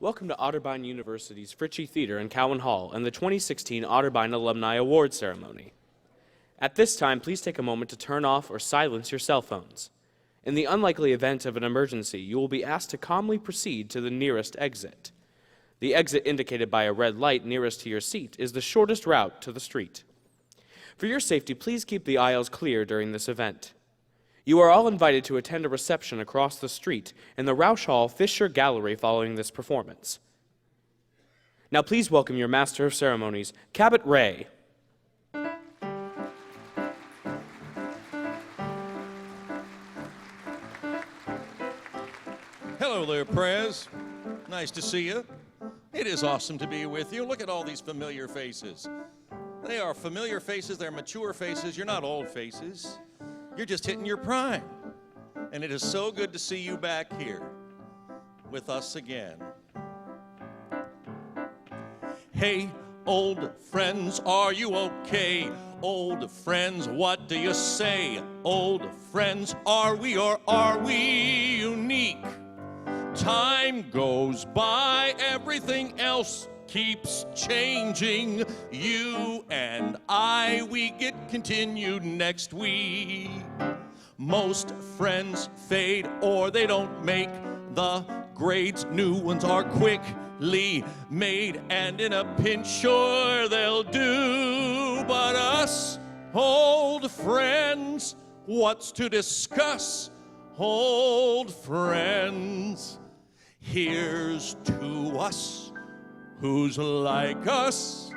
Welcome to Otterbein University's Fritchie Theater in Cowan Hall and the 2016 Otterbein Alumni Award Ceremony. At this time, please take a moment to turn off or silence your cell phones. In the unlikely event of an emergency, you will be asked to calmly proceed to the nearest exit. The exit indicated by a red light nearest to your seat is the shortest route to the street. For your safety, please keep the aisles clear during this event. You are all invited to attend a reception across the street in the Rausch Hall Fisher Gallery following this performance. Now please welcome your Master of Ceremonies, Cabot Ray. Hello there, Prez. Nice to see you. It is awesome to be with you. Look at all these familiar faces. They are familiar faces, they're mature faces, you're not old faces. You're just hitting your prime. And it is so good to see you back here with us again. Hey, old friends, are you okay? Old friends, what do you say? Old friends, are we or are we unique? Time goes by, everything else keeps changing. You and I, we get continued next week. Most friends fade or they don't make the grades. New ones are quickly made, and in a pinch, sure they'll do. But us, old friends, what's to discuss? Old friends, here's to us. Who's like us?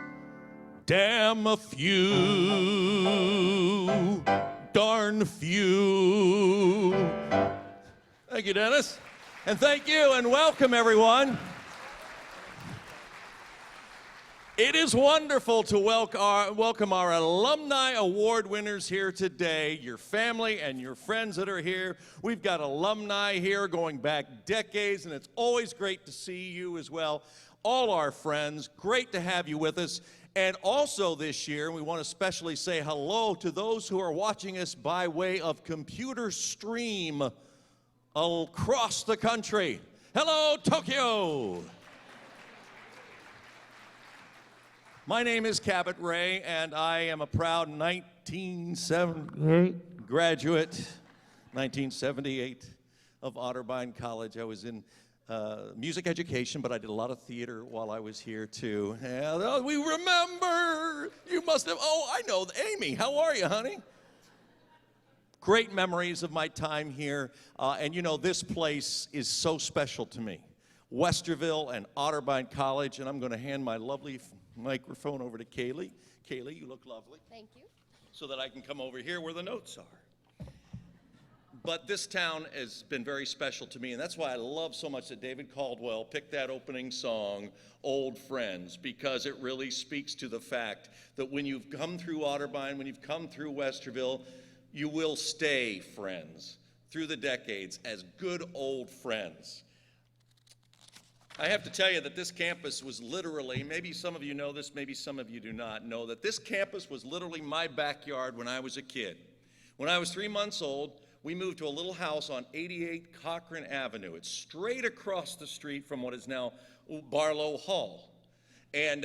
Damn a few, darn few. Thank you, Dennis. And thank you and welcome, everyone. It is wonderful to welcome our Alumni Award winners here today, your family and your friends that are here. We've got alumni here going back decades, and it's always great to see you as well. All our friends, great to have you with us. And also this year, we want to especially say hello to those who are watching us by way of computer stream across the country. Hello, Tokyo! My name is Cabot Ray, and I am a proud 1978 graduate, 1978 of Otterbein College. I was in music education, but I did a lot of theater while I was here too. And, we remember, you must have, oh, I know, Amy, how are you, honey? Great memories of my time here, and you know, this place is so special to me. Westerville and Otterbein College, and I'm going to hand my lovely microphone over to Kaylee. Kaylee, you look lovely. Thank you. So that I can come over here where the notes are. But this town has been very special to me, and that's why I love so much that David Caldwell picked that opening song, Old Friends, because it really speaks to the fact that when you've come through Otterbein, when you've come through Westerville, you will stay friends through the decades as good old friends. I have to tell you that this campus was literally, maybe some of you know this, maybe some of you do not know, that this campus was literally my backyard when I was a kid. When I was 3 months old, we moved to a little house on 88 Cochran Avenue. It's straight across the street from what is now Barlow Hall. And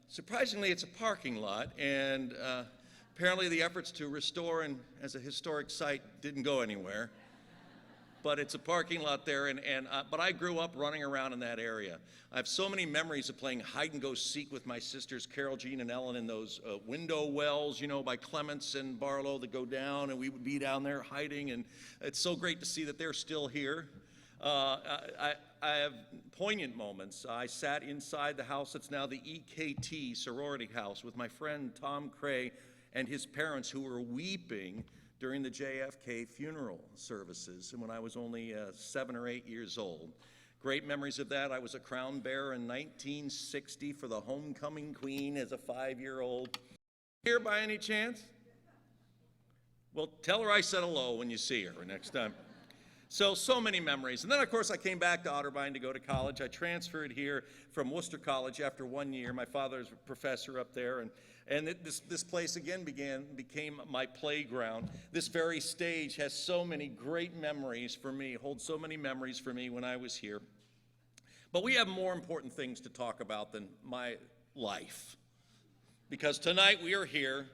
surprisingly, it's a parking lot, and apparently the efforts to restore and as a historic site didn't go anywhere. But it's a parking lot there, but I grew up running around in that area. I have so many memories of playing hide-and-go-seek with my sisters, Carol, Jean, and Ellen, in those window wells, you know, by Clements and Barlow that go down, and we would be down there hiding, and it's so great to see that they're still here. I have poignant moments. I sat inside the house that's now the EKT sorority house with my friend Tom Cray and his parents, who were weeping during the JFK funeral services, and when I was only 7 or 8 years old. Great memories of that. I was a crown bearer in 1960 for the homecoming queen as a 5-year-old. Here by any chance? Well, tell her I said hello when you see her next time. So many memories. And then, of course, I came back to Otterbein to go to college. I transferred here from Worcester College after 1 year. My father's a professor up there, and this place again became my playground. This very stage has so many great memories for me, holds so many memories for me when I was here. But we have more important things to talk about than my life. Because tonight we are here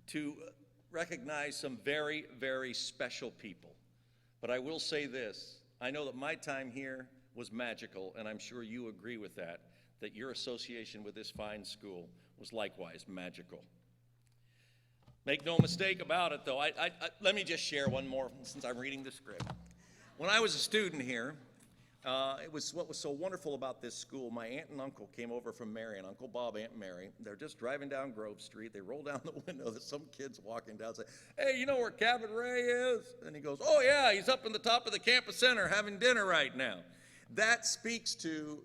to recognize some very, very special people. But I will say this, I know that my time here was magical, and I'm sure you agree with that your association with this fine school was likewise magical. Make no mistake about it, though. Let me just share one more, since I'm reading the script. When I was a student here, it was what was so wonderful about this school. My aunt and uncle came over from Marion, Uncle Bob, Aunt Mary. They're just driving down Grove Street. They roll down the window. There's some kids walking down and say, "Hey, you know where Cabot Ray is?" And he goes, "Oh, yeah, he's up in the top of the campus center having dinner right now." That speaks to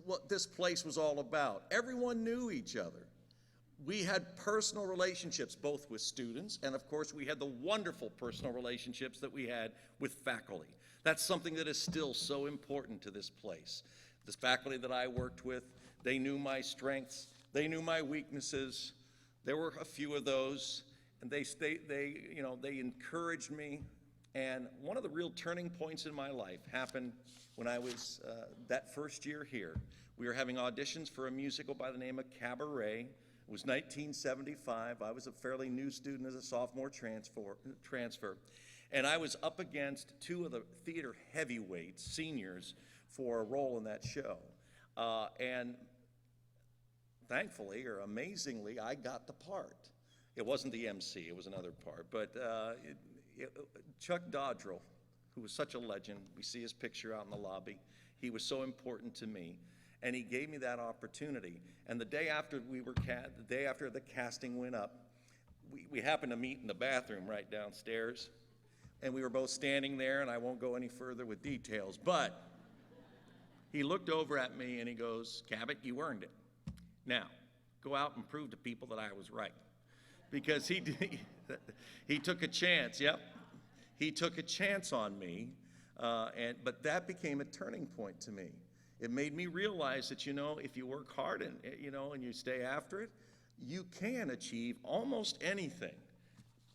what this place was all about. Everyone knew each other. We had personal relationships, both with students, and of course we had the wonderful personal relationships that we had with faculty. That's something that is still so important to this place. The faculty that I worked with, they knew my strengths, they knew my weaknesses. There were a few of those, and they encouraged me. And one of the real turning points in my life happened when I was that first year here. We were having auditions for a musical by the name of Cabaret. It was 1975. I was a fairly new student as a sophomore transfer. And I was up against two of the theater heavyweights, seniors, for a role in that show. And thankfully, or amazingly, I got the part. It wasn't the MC, it was another part. But Chuck Dodrell, who was such a legend, we see his picture out in the lobby. He was so important to me. And he gave me that opportunity. And the day after the casting went up, we happened to meet in the bathroom right downstairs. And we were both standing there, and I won't go any further with details, but he looked over at me and he goes, "Cabot, you earned it. Now, go out and prove to people that I was right." Because he took a chance, yep. He took a chance on me, but that became a turning point to me. It made me realize that, if you work hard and you stay after it, you can achieve almost anything,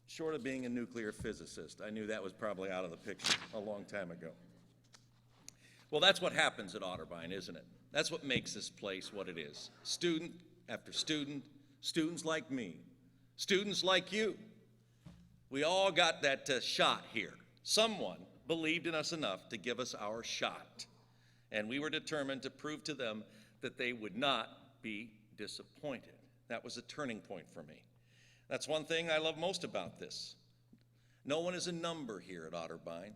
short of being a nuclear physicist. I knew that was probably out of the picture a long time ago. Well, that's what happens at Otterbein, isn't it? That's what makes this place what it is. Student after student, students like me, students like you. We all got that shot here. Someone believed in us enough to give us our shot. And we were determined to prove to them that they would not be disappointed. That was a turning point for me. That's one thing I love most about this. No one is a number here at Otterbein.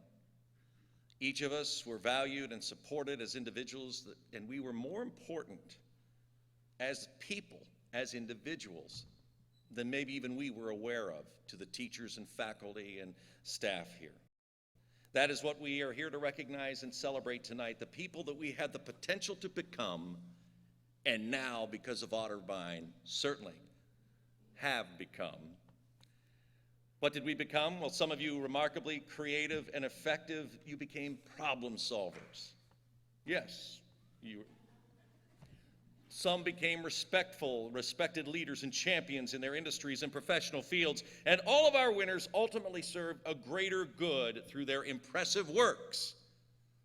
Each of us were valued and supported as individuals, and we were more important as people, as individuals, than maybe even we were aware of to the teachers and faculty and staff here. That is what we are here to recognize and celebrate tonight, the people that we had the potential to become, and now, because of Otterbein, certainly have become. What did we become? Well, some of you remarkably creative and effective. You became problem solvers. Yes, some became respected leaders and champions in their industries and professional fields, and all of our winners ultimately served a greater good through their impressive works.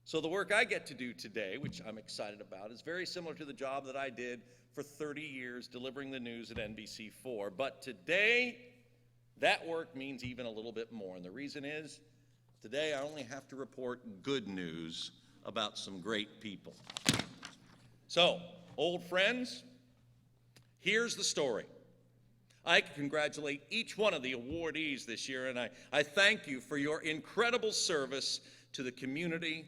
So the work I get to do today, which I'm excited about, is very similar to the job that I did for 30 years delivering the news at NBC4. But today, that work means even a little bit more. And the reason is, today I only have to report good news about some great people. So, old friends, here's the story. I congratulate each one of the awardees this year, and I thank you for your incredible service to the community,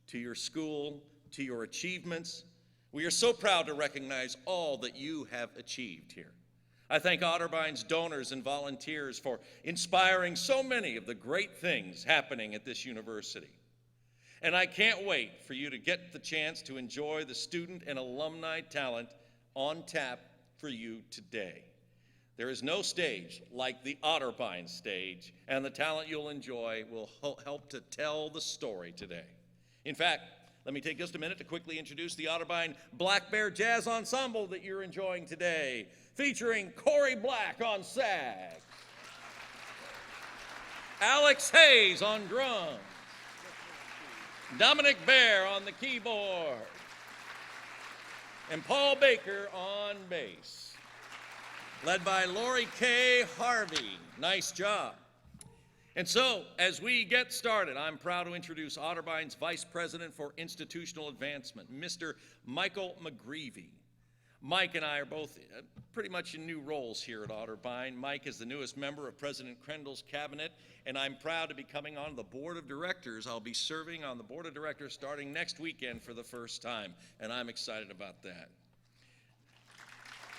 to your school, to your achievements. We are so proud to recognize all that you have achieved here. I thank Otterbein's donors and volunteers for inspiring so many of the great things happening at this university. And I can't wait for you to get the chance to enjoy the student and alumni talent on tap for you today. There is no stage like the Otterbein stage, and the talent you'll enjoy will help to tell the story today. In fact, let me take just a minute to quickly introduce the Otterbein Black Bear Jazz Ensemble that you're enjoying today, featuring Corey Black on sax, Alex Hayes on drums, Dominic Bear on the keyboard, and Paul Baker on bass. Led by Lori K. Harvey. Nice job. And so, as we get started, I'm proud to introduce Otterbein's Vice President for Institutional Advancement, Mr. Michael McGreevy. Mike and I are both pretty much in new roles here at Otterbein. Mike is the newest member of President Crandall's cabinet, and I'm proud to be coming on the board of directors. I'll be serving on the board of directors starting next weekend for the first time, and I'm excited about that.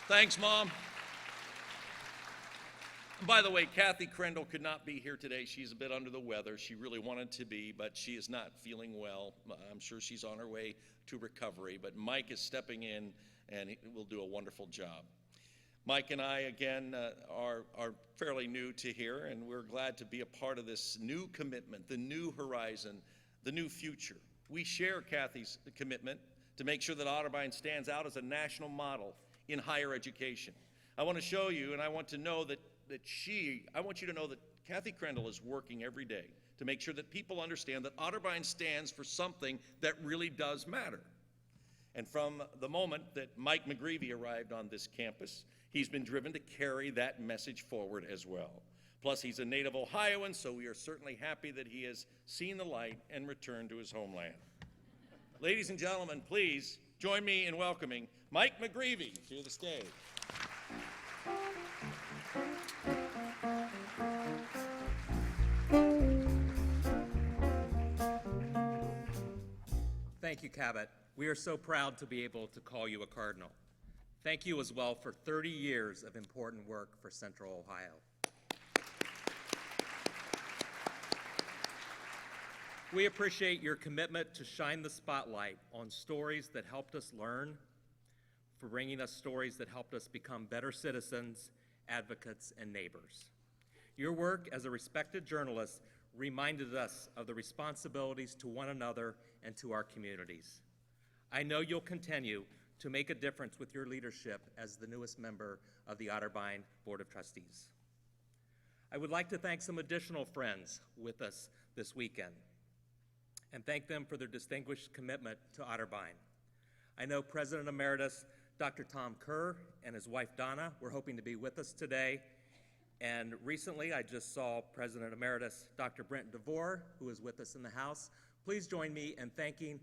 Thanks, Mom. By the way, Kathy Crandall could not be here today. She's a bit under the weather. She really wanted to be, but she is not feeling well. I'm sure she's on her way to recovery, but Mike is stepping in, and he will do a wonderful job. Mike and I, again, are fairly new to here, and we're glad to be a part of this new commitment, the new horizon, the new future. We share Kathy's commitment to make sure that Otterbein stands out as a national model in higher education. I want to show you, and I want you to know that Kathy Crandall is working every day to make sure that people understand that Otterbein stands for something that really does matter. And from the moment that Mike McGreevy arrived on this campus, he's been driven to carry that message forward as well. Plus, he's a native Ohioan, so we are certainly happy that he has seen the light and returned to his homeland. Ladies and gentlemen, please join me in welcoming Mike McGreevy to the stage. Thank you, Cabot. We are so proud to be able to call you a Cardinal. Thank you as well for 30 years of important work for Central Ohio. We appreciate your commitment to shine the spotlight on stories that helped us learn, for bringing us stories that helped us become better citizens, advocates, and neighbors. Your work as a respected journalist reminded us of the responsibilities to one another and to our communities. I know you'll continue to make a difference with your leadership as the newest member of the Otterbein Board of Trustees. I would like to thank some additional friends with us this weekend and thank them for their distinguished commitment to Otterbein. I know President Emeritus Dr. Tom Kerr and his wife Donna were hoping to be with us today. And recently, I just saw President Emeritus Dr. Brent DeVore, who is with us in the House. Please join me in thanking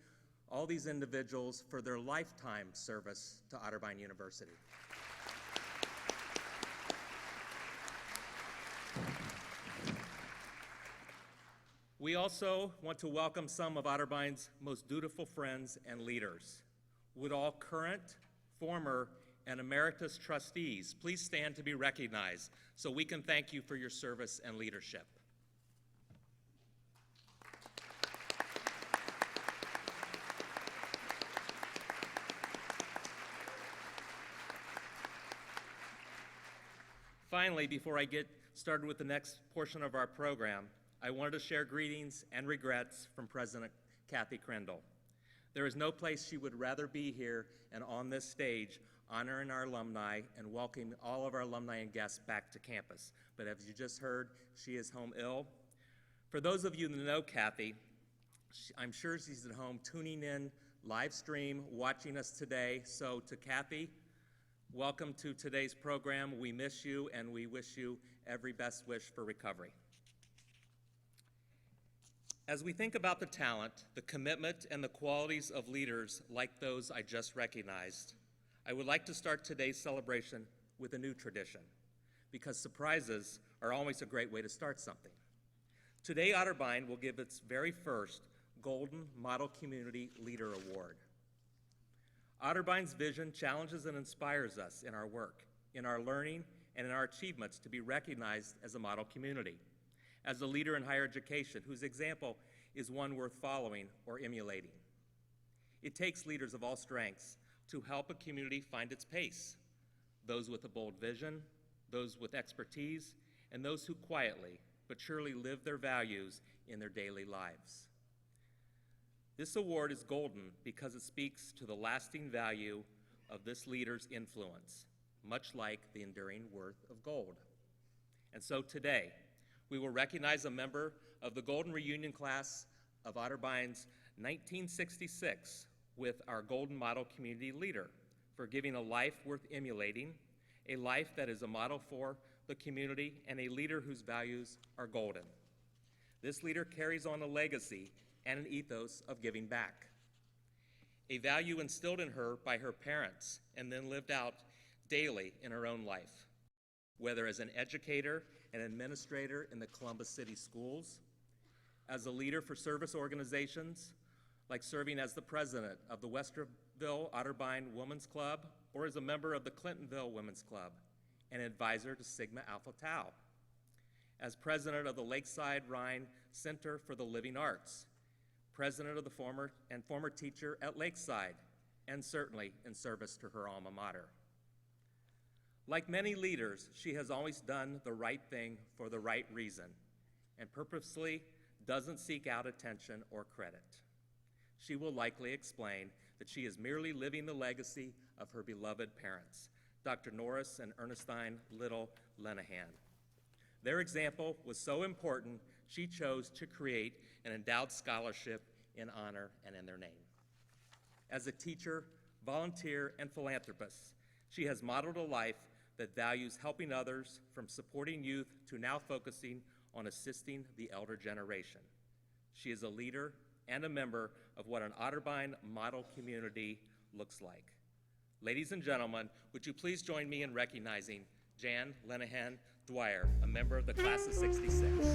all these individuals for their lifetime service to Otterbein University. We also want to welcome some of Otterbein's most dutiful friends and leaders. Would all current, former, and emeritus trustees please stand to be recognized so we can thank you for your service and leadership. Finally, before I get started with the next portion of our program, I wanted to share greetings and regrets from President Kathy Crandall. There is no place she would rather be here and on this stage honoring our alumni and welcoming all of our alumni and guests back to campus. But as you just heard, she is home ill. For those of you that know Kathy, I'm sure she's at home tuning in, live stream, watching us today. So to Kathy, welcome to today's program. We miss you and we wish you every best wish for recovery. As we think about the talent, the commitment, and the qualities of leaders like those I just recognized, I would like to start today's celebration with a new tradition, because surprises are always a great way to start something. Today, Otterbein will give its very first Golden Model Community Leader Award. Otterbein's vision challenges and inspires us in our work, in our learning, and in our achievements to be recognized as a model community, as a leader in higher education whose example is one worth following or emulating. It takes leaders of all strengths to help a community find its pace, those with a bold vision, those with expertise, and those who quietly but surely live their values in their daily lives. This award is golden because it speaks to the lasting value of this leader's influence, much like the enduring worth of gold. And so today, we will recognize a member of the Golden Reunion class of Otterbein's 1966 with our Golden Model Community Leader, for giving a life worth emulating, a life that is a model for the community, and a leader whose values are golden. This leader carries on a legacy and an ethos of giving back, a value instilled in her by her parents and then lived out daily in her own life, whether as an educator and administrator in the Columbus City Schools, as a leader for service organizations, like serving as the president of the Westerville Otterbein Women's Club, or as a member of the Clintonville Women's Club, and advisor to Sigma Alpha Tau, as president of the Lakeside Rhine Center for the Living Arts, president of the former teacher at Lakeside, and certainly in service to her alma mater. Like many leaders, she has always done the right thing for the right reason and purposely doesn't seek out attention or credit. She will likely explain that she is merely living the legacy of her beloved parents, Dr. Norris and Ernestine Little Lenahan. Their example was so important, she chose to create an endowed scholarship in honor and in their name. As a teacher, volunteer, and philanthropist, she has modeled a life that values helping others, from supporting youth to now focusing on assisting the elder generation. She is a leader and a member of what an Otterbein model community looks like. Ladies and gentlemen, would you please join me in recognizing Jan Lenahan Dwyer, a member of the class of '66.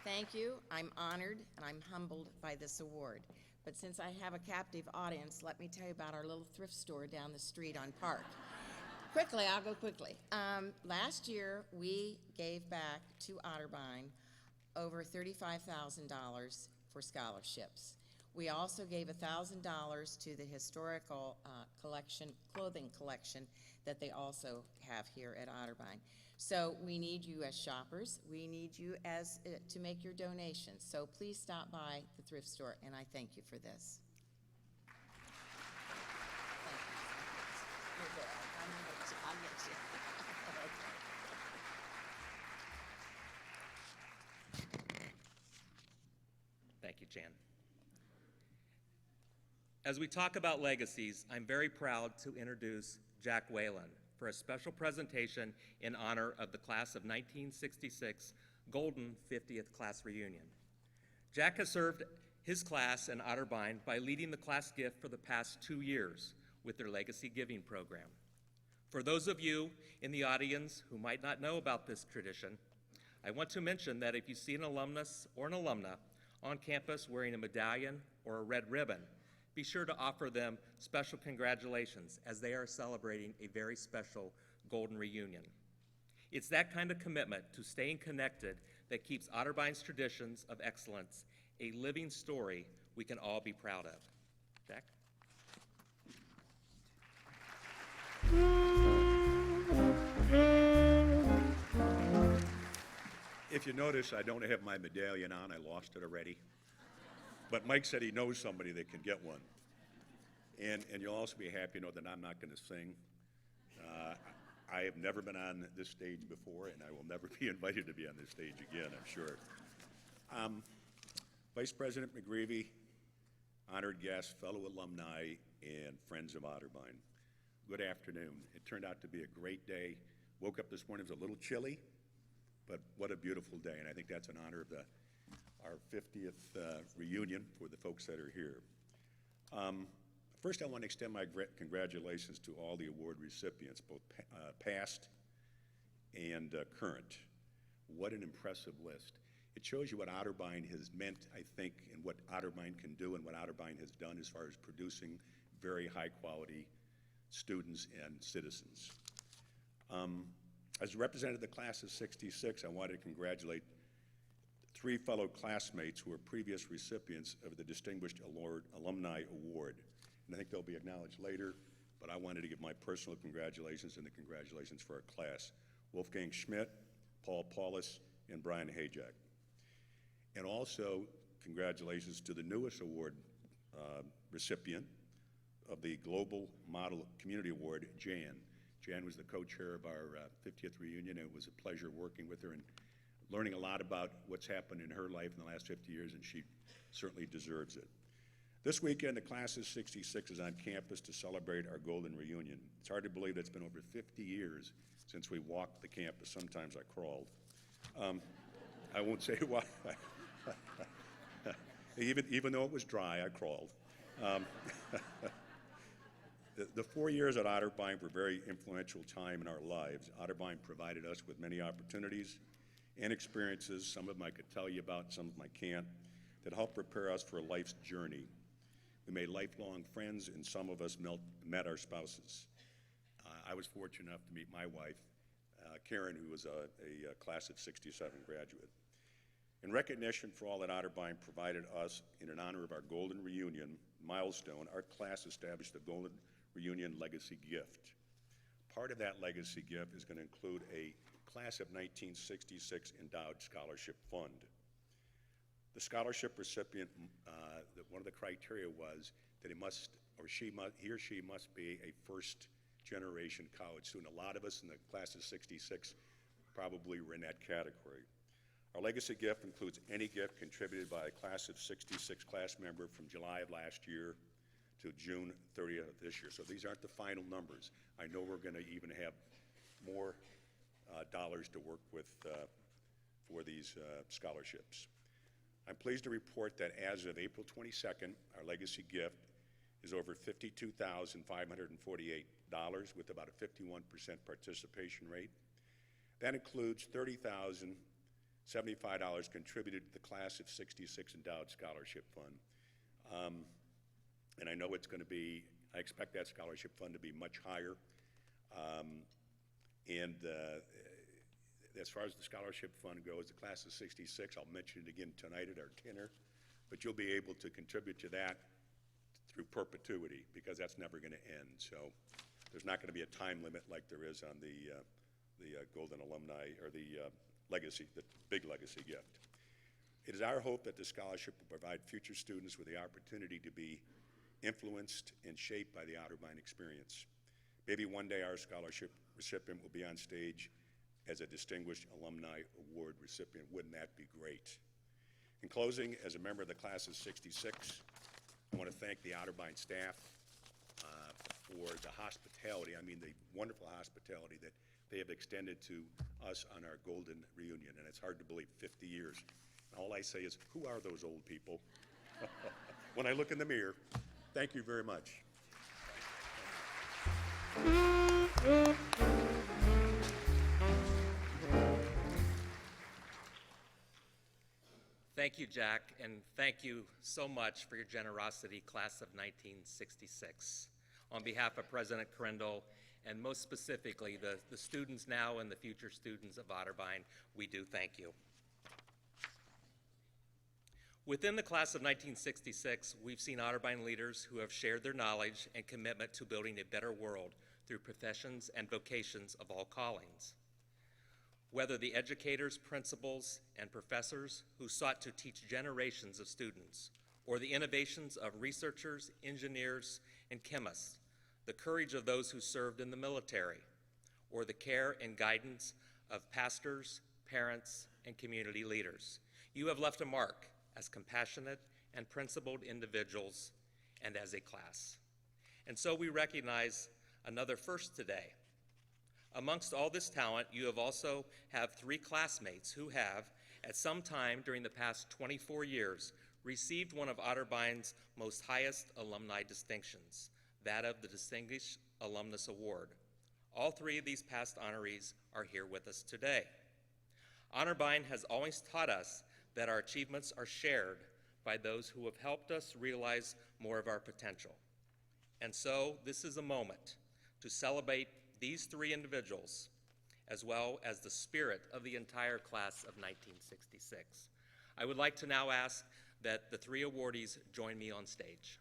Thank you. I'm honored and I'm humbled by this award. But since I have a captive audience, let me tell you about our little thrift store down the street on Park. Quickly, I'll go quickly. Last year, we gave back to Otterbein over $35,000 for scholarships. We also gave $1,000 to the historical clothing collection that they also have here at Otterbein. So we need you as shoppers. We need you as to make your donations. So please stop by the thrift store, and I thank you for this. You're there. I'll get you. Thank you, Jan. As we talk about legacies, I'm very proud to introduce Jack Whalen for a special presentation in honor of the class of 1966 Golden 50th class reunion. Jack has served his class in Otterbein by leading the class gift for the past 2 years with their Legacy Giving program. For those of you in the audience who might not know about this tradition, I want to mention that if you see an alumnus or an alumna on campus wearing a medallion or a red ribbon, be sure to offer them special congratulations as they are celebrating a very special Golden reunion. It's that kind of commitment to staying connected that keeps Otterbein's traditions of excellence a living story we can all be proud of. Jack? If you notice, I don't have my medallion on. I lost it already. But Mike said he knows somebody that can get one. And you'll also be happy to know that I'm not going to sing. I have never been on this stage before, and I will never be invited to be on this stage again, I'm sure. Vice President McGreevy, honored guests, fellow alumni, and friends of Otterbein, good afternoon. It turned out to be a great day. Woke up this morning, it was a little chilly, but what a beautiful day, and I think that's in honor of our 50th reunion for the folks that are here. First, I want to extend my congratulations to all the award recipients, both past and current. What an impressive list. It shows you what Otterbein has meant, I think, and what Otterbein can do and what Otterbein has done as far as producing very high-quality students and citizens. As a representative of the class of '66, I wanted to congratulate 3 fellow classmates who were previous recipients of the Distinguished Alumni Award. And I think they'll be acknowledged later, but I wanted to give my personal congratulations and the congratulations for our class. Wolfgang Schmidt, Paul Paulus, and Brian Hajek. And also, congratulations to the newest award recipient of the Global Model Community Award, Jan Jan was the co-chair of our 50th reunion. It was a pleasure working with her and learning a lot about what's happened in her life in the last 50 years, and she certainly deserves it. This weekend, the class of '66 is on campus to celebrate our golden reunion. It's hard to believe that it's been over 50 years since we walked the campus. Sometimes I crawled. I won't say why. Even though it was dry, I crawled. The 4 years at Otterbein were a very influential time in our lives. Otterbein provided us with many opportunities and experiences, some of them I could tell you about, some of them I can't, that helped prepare us for life's journey. We made lifelong friends, and some of us met our spouses. I was fortunate enough to meet my wife, Karen, who was a class of '67 graduate. In recognition for all that Otterbein provided us in honor of our Golden Reunion milestone, our class established the Golden Reunion Legacy Gift. Part of that legacy gift is going to include a class of 1966 endowed scholarship fund. The scholarship recipient, one of the criteria was that he or she must be a first-generation college student. A lot of us in the class of '66 probably were in that category. Our legacy gift includes any gift contributed by a class of '66 class member from July of last year to June 30th of this year. So these aren't the final numbers. I know we're going to even have more dollars to work with for these scholarships. I'm pleased to report that as of April 22nd, our legacy gift is over $52,548 with about a 51% participation rate. That includes $30,075 contributed to the class of '66 endowed scholarship fund. And I know it's going to be, I expect that scholarship fund to be much higher. As far as the scholarship fund goes, the class of '66, I'll mention it again tonight at our dinner, but you'll be able to contribute to that through perpetuity because that's never going to end. So there's not going to be a time limit like there is on the Golden Alumni or the legacy, the big legacy gift. It is our hope that the scholarship will provide future students with the opportunity to be influenced and shaped by the Otterbein experience. Maybe one day our scholarship recipient will be on stage as a distinguished alumni award recipient. Wouldn't that be great? In closing, as a member of the class of '66, I want to thank the Otterbein staff for the hospitality, I mean the wonderful hospitality that they have extended to us on our Golden Reunion, and it's hard to believe, 50 years. And all I say is, who are those old people? When I look in the mirror, thank you very much. Thank you, Jack, and thank you so much for your generosity, class of 1966. On behalf of President Crandall, and most specifically the students now and the future students of Otterbein, we do thank you. Within the class of 1966, we've seen Otterbein leaders who have shared their knowledge and commitment to building a better world through professions and vocations of all callings. Whether the educators, principals, and professors who sought to teach generations of students, or the innovations of researchers, engineers, and chemists, the courage of those who served in the military, or the care and guidance of pastors, parents, and community leaders. You have left a mark as compassionate and principled individuals and as a class. And so we recognize another first today. Amongst all this talent, you have also have 3 classmates who have, at some time during the past 24 years, received one of Otterbein's most highest alumni distinctions, that of the Distinguished Alumnus Award. All 3 of these past honorees are here with us today. Otterbein has always taught us that our achievements are shared by those who have helped us realize more of our potential. And so this is a moment to celebrate these 3 individuals, as well as the spirit of the entire class of 1966. I would like to now ask that the 3 awardees join me on stage.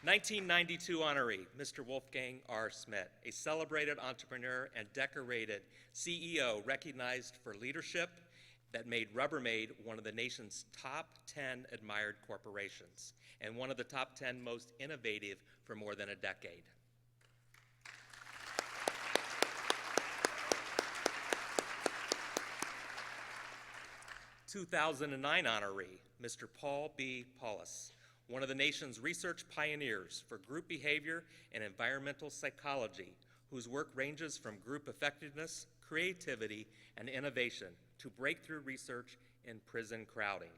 1992 honoree, Mr. Wolfgang R. Schmidt, a celebrated entrepreneur and decorated CEO recognized for leadership that made Rubbermaid one of the nation's top 10 admired corporations and one of the top 10 most innovative for more than a decade. (2009) honoree, Mr. Paul B. Paulus, one of the nation's research pioneers for group behavior and environmental psychology, whose work ranges from group effectiveness, creativity, and innovation to breakthrough research in prison crowding.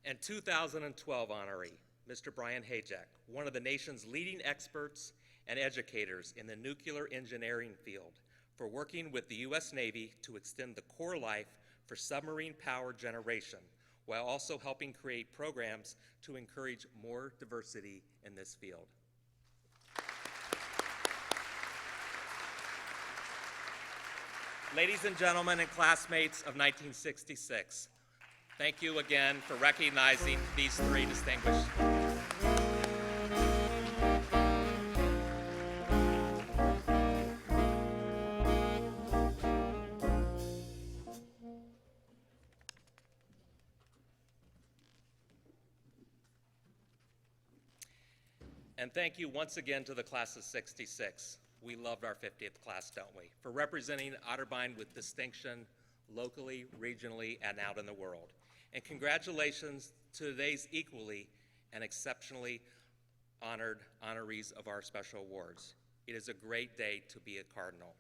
And 2012 honoree, Mr. Brian Hajek, one of the nation's leading experts and educators in the nuclear engineering field, for working with the U.S. Navy to extend the core life for submarine power generation, while also helping create programs to encourage more diversity in this field. Ladies and gentlemen and classmates of 1966, thank you again for recognizing these three distinguished. And thank you once again to the class of '66. We loved our 50th class, don't we? For representing Otterbein with distinction locally, regionally, and out in the world. And congratulations to today's equally and exceptionally honored honorees of our special awards. It is a great day to be a Cardinal.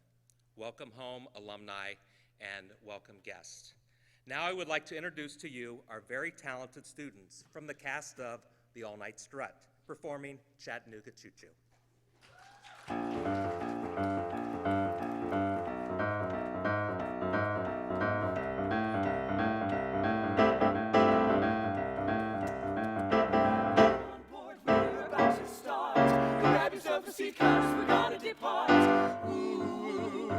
Welcome home, alumni, and welcome guests. Now I would like to introduce to you our very talented students from the cast of The All Night Strut, performing Chattanooga Choo Choo. Seat, 'cause we're gonna depart. Ooh, ooh,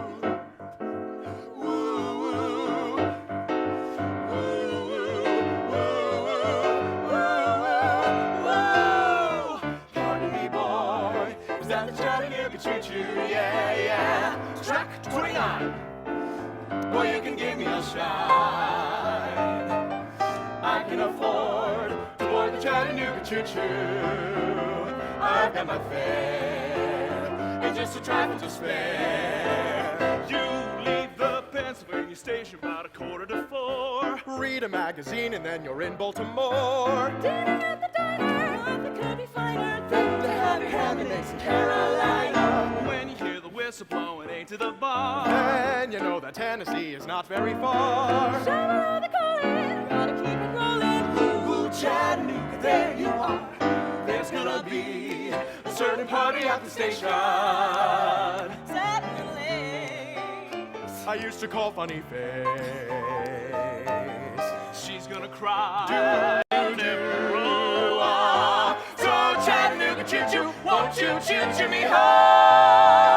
ooh, pardon me, boy, is that the Chattanooga choo-choo? Yeah, yeah. Track 29, boy, you can give me a shine. I can afford to board the Chattanooga choo-choo. I've got my fare, and just a trifle to spare. You leave the Pennsylvania station about 3:45. Read a magazine and then you're in Baltimore. Dinner at the diner, nothing could be finer than to have your ham and eggs in Carolina. When you hear the whistle blowing, ain't to the bar. And you know that Tennessee is not very far. Shovel the calling, gotta keep it rolling. Ooh, Chattanooga, there you are. There's gonna be a certain party at the station. Certainly. I used to call Funny Face. She's gonna cry. So Chattanooga choo-choo, won't you choo-choo me home?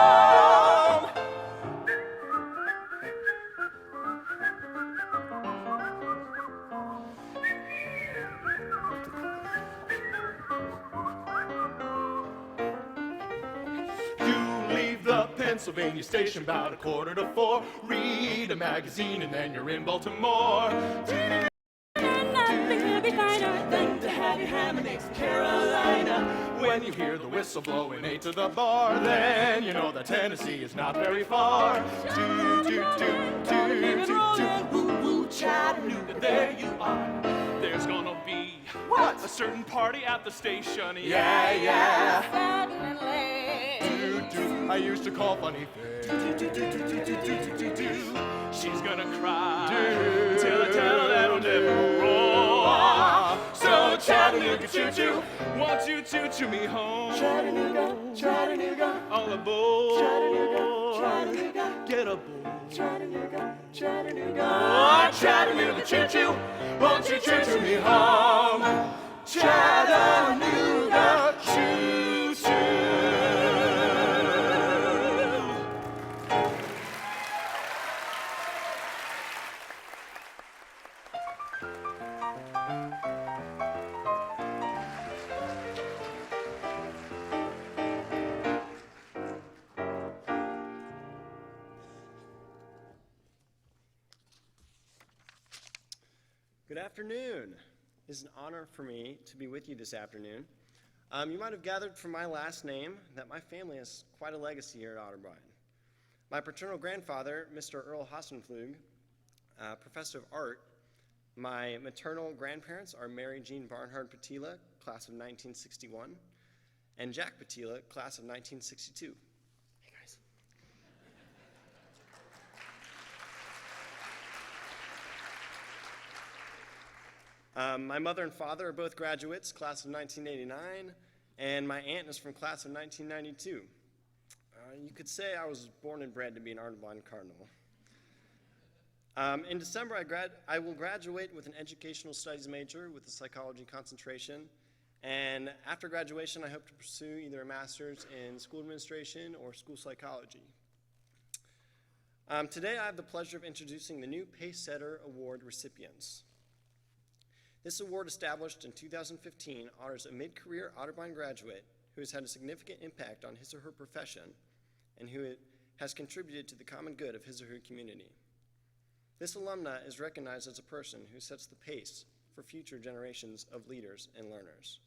Pennsylvania station about 3:45. Read a magazine and then you're in Baltimore. And nothing could be finer than to have your ham and eggs in Carolina. When you hear the whistle blowing 8 to the bar, then you know that Tennessee is not very far. Do, do, do, do, do, do. Woo, woo, Chattanooga, there you are. There's gonna be What? a certain party at the station. Yeah, yeah. Certainly. I used to call Funny Face. She's gonna cry. Tell her that'll never roll. So Chattanooga choo-choo, Want you to choo me home. Chattanooga, Chattanooga, All aboard. Chattanooga, Chattanooga, Get aboard. Chattanooga, Chattanooga. Oh, Chattanooga choo-choo, won't you choo-choo me home? Chattanooga choo-choo. Good afternoon. It is an honor for me to be with you this afternoon. You might have gathered from my last name that my family has quite a legacy here at Otterbein. My paternal grandfather, Mr. Earl Hassenflug, professor of art. My maternal grandparents are Mary Jean Barnhard Patila, class of 1961, and Jack Patila, class of 1962. Hey, guys. My mother and father are both graduates, class of 1989, and my aunt is from class of 1992. You could say I was born and bred to be an Otterbein Cardinal. In December, I will graduate with an educational studies major with a psychology concentration, and after graduation, I hope to pursue either a master's in school administration or school psychology. Today, I have the pleasure of introducing the new Pacesetter Award recipients. This award, established in 2015, honors a mid-career Otterbein graduate who has had a significant impact on his or her profession and who has contributed to the common good of his or her community. This alumna is recognized as a person who sets the pace for future generations of leaders and learners.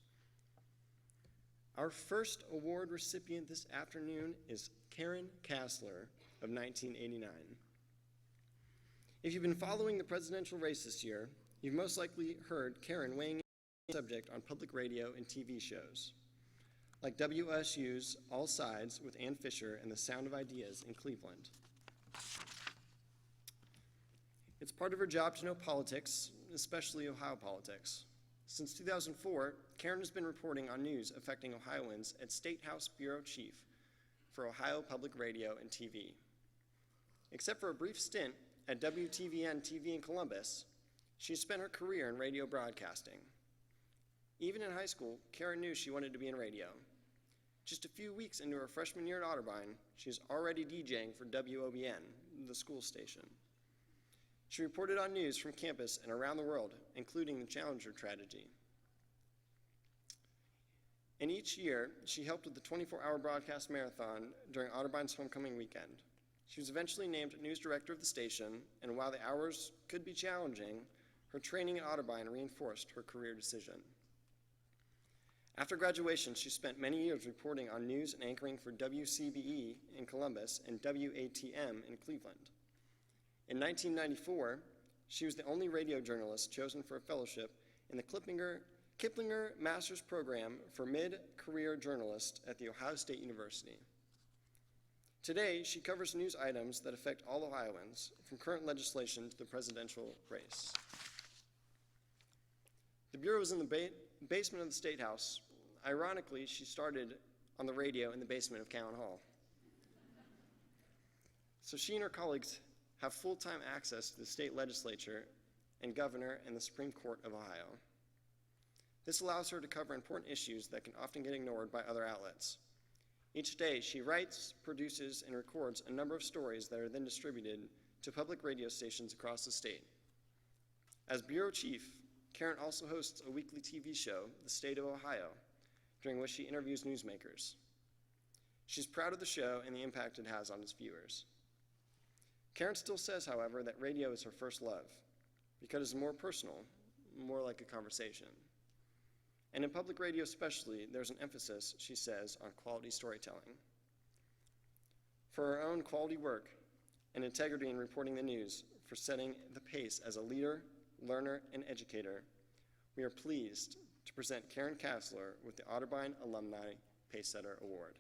Our first award recipient this afternoon is Karen Kassler of 1989. If you've been following the presidential race this year, you've most likely heard Karen weighing in on the subject on public radio and TV shows, like WSU's All Sides with Ann Fisher and The Sound of Ideas in Cleveland. It's part of her job to know politics, especially Ohio politics. Since 2004, Karen has been reporting on news affecting Ohioans at State House Bureau Chief for Ohio Public Radio and TV. Except for a brief stint at WTVN TV in Columbus, she spent her career in radio broadcasting. Even in high school, Karen knew she wanted to be in radio. Just a few weeks into her freshman year at Otterbein, she was already DJing for WOBN, the school station. She reported on news from campus and around the world, including the Challenger tragedy. And each year, she helped with the 24-hour broadcast marathon during Otterbein's homecoming weekend. She was eventually named news director of the station, and while the hours could be challenging, her training at Otterbein reinforced her career decision. After graduation, she spent many years reporting on news and anchoring for WCBE in Columbus and WATM in Cleveland. In 1994, she was the only radio journalist chosen for a fellowship in the Kiplinger Master's Program for Mid-Career Journalists at The Ohio State University. Today, she covers news items that affect all Ohioans, from current legislation to the presidential race. The Bureau is in the basement of the State House. Ironically, she started on the radio in the basement of Cowan Hall. So she and her colleagues have full-time access to the state legislature and governor and the Supreme Court of Ohio. This allows her to cover important issues that can often get ignored by other outlets. Each day, she writes, produces, and records a number of stories that are then distributed to public radio stations across the state. As bureau chief, Karen also hosts a weekly TV show, The State of Ohio, during which she interviews newsmakers. She's proud of the show and the impact it has on its viewers. Karen still says, however, that radio is her first love, because it's more personal, more like a conversation. And in public radio especially, there's an emphasis, she says, on quality storytelling. For her own quality work and integrity in reporting the news, for setting the pace as a leader, learner, and educator, we are pleased to present Karen Kassler with the Otterbein Alumni Pacesetter Award.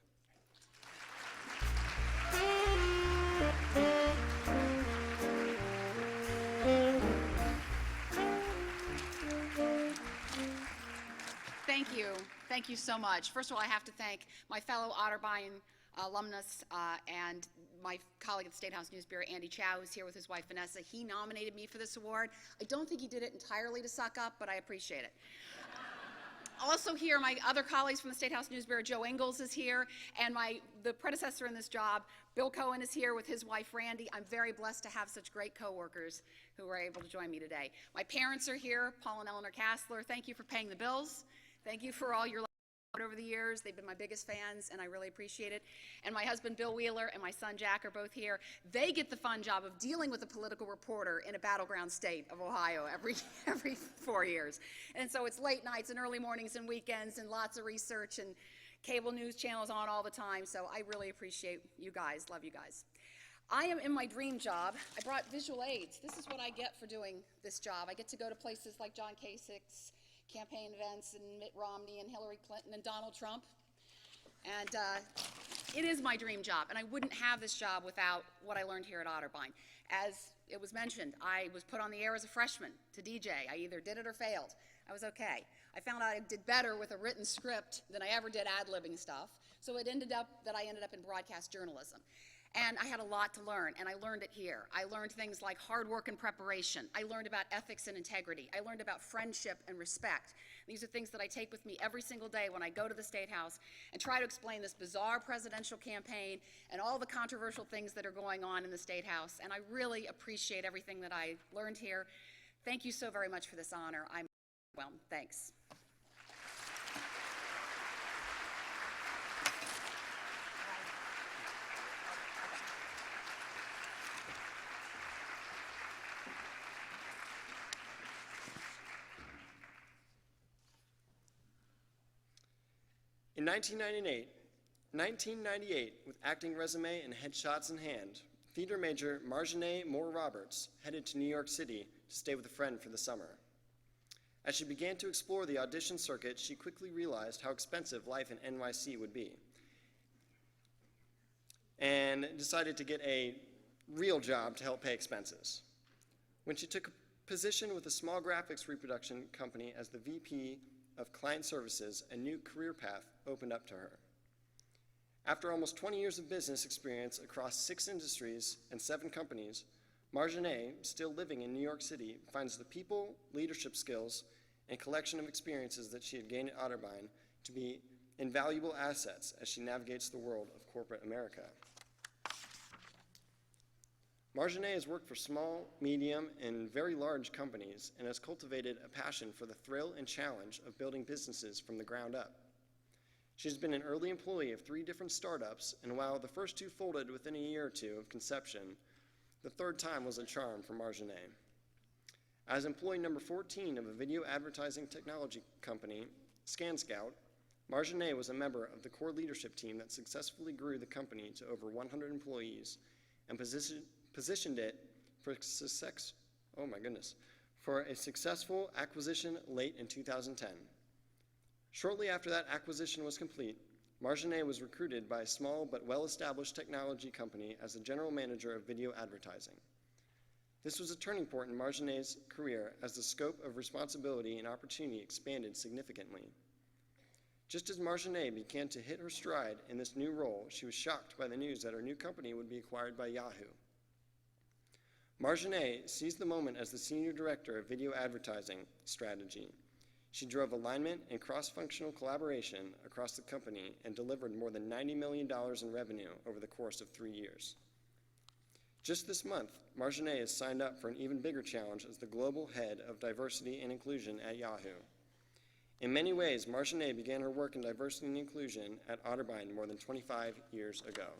Thank you. Thank you so much. First of all, I have to thank my fellow Otterbein alumnus and my colleague at the State House News Bureau, Andy Chow, who's here with his wife, Vanessa. He nominated me for this award. I don't think he did it entirely to suck up, but I appreciate it. Also here, my other colleagues from the State House News Bureau, Joe Ingles is here, and the predecessor in this job, Bill Cohen, is here with his wife, Randy. I'm very blessed to have such great coworkers who were able to join me today. My parents are here, Paul and Eleanor Kassler. Thank you for paying the bills. Thank you for all your over the years. They've been my biggest fans, and I really appreciate it. And my husband, Bill Wheeler, and my son, Jack, are both here. They get the fun job of dealing with a political reporter in a battleground state of Ohio every 4 years. And so it's late nights and early mornings and weekends and lots of research and cable news channels on all the time. So I really appreciate you guys. Love you guys. I am in my dream job. I brought visual aids. This is what I get for doing this job. I get to go to places like John Kasich's campaign events and Mitt Romney and Hillary Clinton and Donald Trump. And it is my dream job, and I wouldn't have this job without what I learned here at Otterbein. As it was mentioned, I was put on the air as a freshman to DJ. I either did it or failed. I was okay. I found out I did better with a written script than I ever did ad-libbing stuff, so it ended up that I ended up in broadcast journalism. And I had a lot to learn, and I learned it here. I learned things like hard work and preparation. I learned about ethics and integrity. I learned about friendship and respect. These are things that I take with me every single day when I go to the State House and try to explain this bizarre presidential campaign and all the controversial things that are going on in the State House. And I really appreciate everything that I learned here. Thank you so very much for this honor. I'm overwhelmed. Thanks. In 1998, with acting resume and headshots in hand, theater major Marjane Moore Roberts headed to New York City to stay with a friend for the summer. As she began to explore the audition circuit, she quickly realized how expensive life in NYC would be, and decided to get a real job to help pay expenses. When she took a position with a small graphics reproduction company as the VP of Client Services, a new career path opened up to her. After almost 20 years of business experience across 6 industries and 7 companies, Marjane, still living in New York City, finds the people, leadership skills, and collection of experiences that she had gained at Otterbein to be invaluable assets as she navigates the world of corporate America. Marjane has worked for small, medium, and very large companies and has cultivated a passion for the thrill and challenge of building businesses from the ground up. She's been an early employee of 3 different startups, and while the first 2 folded within a year or 2 of conception, the third time was a charm for Marjane. As employee number 14 of a video advertising technology company, ScanScout, Marjane was a member of the core leadership team that successfully grew the company to over 100 employees and positioned it for a successful acquisition late in 2010. Shortly after that acquisition was complete, Marjane was recruited by a small but well-established technology company as the general manager of video advertising. This was a turning point in Marjane's career as the scope of responsibility and opportunity expanded significantly. Just as Marjane began to hit her stride in this new role, she was shocked by the news that her new company would be acquired by Yahoo. Marjane seized the moment as the Senior Director of Video Advertising Strategy. She drove alignment and cross-functional collaboration across the company and delivered more than $90 million in revenue over the course of 3 years. Just this month, Marjane has signed up for an even bigger challenge as the Global Head of Diversity and Inclusion at Yahoo. In many ways, Marjane began her work in diversity and inclusion at Otterbein more than 25 years ago.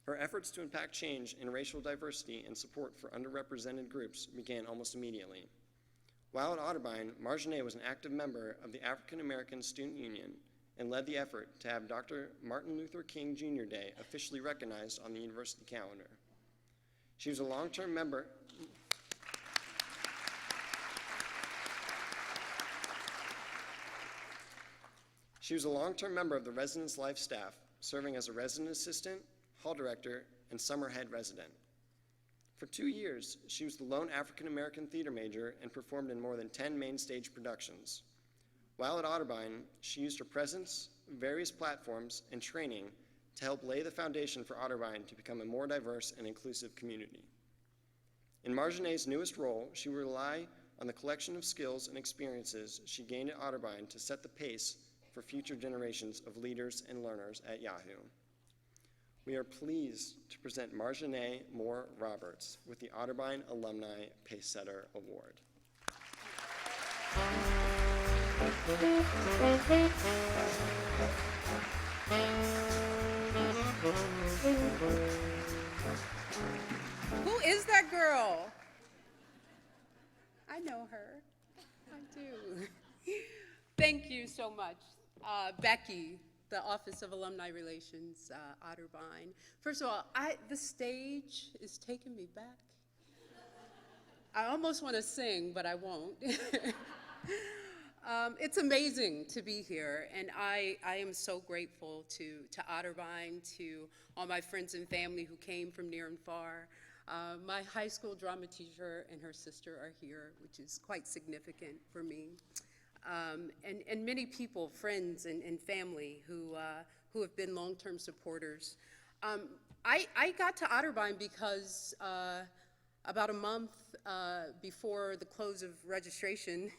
Her efforts to impact change in racial diversity and support for underrepresented groups began almost immediately. While at Otterbein, Marjane was an active member of the African American Student Union and led the effort to have Dr. Martin Luther King Jr. Day officially recognized on the university calendar. She was a long-term member of the Residence Life staff, serving as a resident assistant, hall director, and summer head resident. For 2 years, she was the lone African-American theater major and performed in more than 10 main stage productions. While at Otterbein, she used her presence, various platforms, and training to help lay the foundation for Otterbein to become a more diverse and inclusive community. In Marjane's newest role, she will rely on the collection of skills and experiences she gained at Otterbein to set the pace for future generations of leaders and learners at Yahoo. We are pleased to present Marjane Moore Roberts with the Otterbein Alumni Pacesetter Award. Who is that girl? I know her. I do. Thank you so much. Becky, the Office of Alumni Relations, Otterbein. First of all, the stage is taking me back. I almost want to sing, but I won't. It's amazing to be here, and I am so grateful to Otterbein, to all my friends and family who came from near and far. My high school drama teacher and her sister are here, which is quite significant for me. And many people, friends and family who have been long-term supporters. I got to Otterbein because about a month before the close of registration,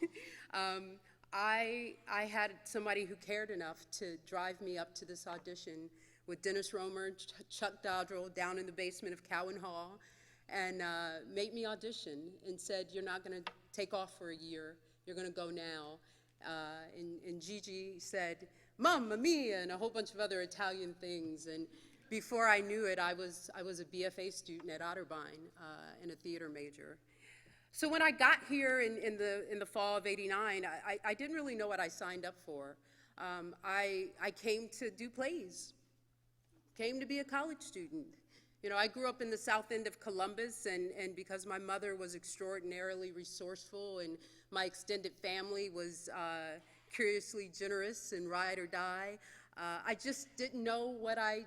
I had somebody who cared enough to drive me up to this audition with Dennis Romer, Chuck Dodrell down in the basement of Cowan Hall, and made me audition and said, "You're not going to take off for a year. You're going to go now." And Gigi said, "Mamma mia," and a whole bunch of other Italian things. And before I knew it, I was a BFA student at Otterbein and a theater major. So when I got here in the fall of '89, I didn't really know what I signed up for. I came to do plays, came to be a college student. You know, I grew up in the south end of Columbus, and because my mother was extraordinarily resourceful and my extended family was curiously generous and ride or die, I just didn't know what I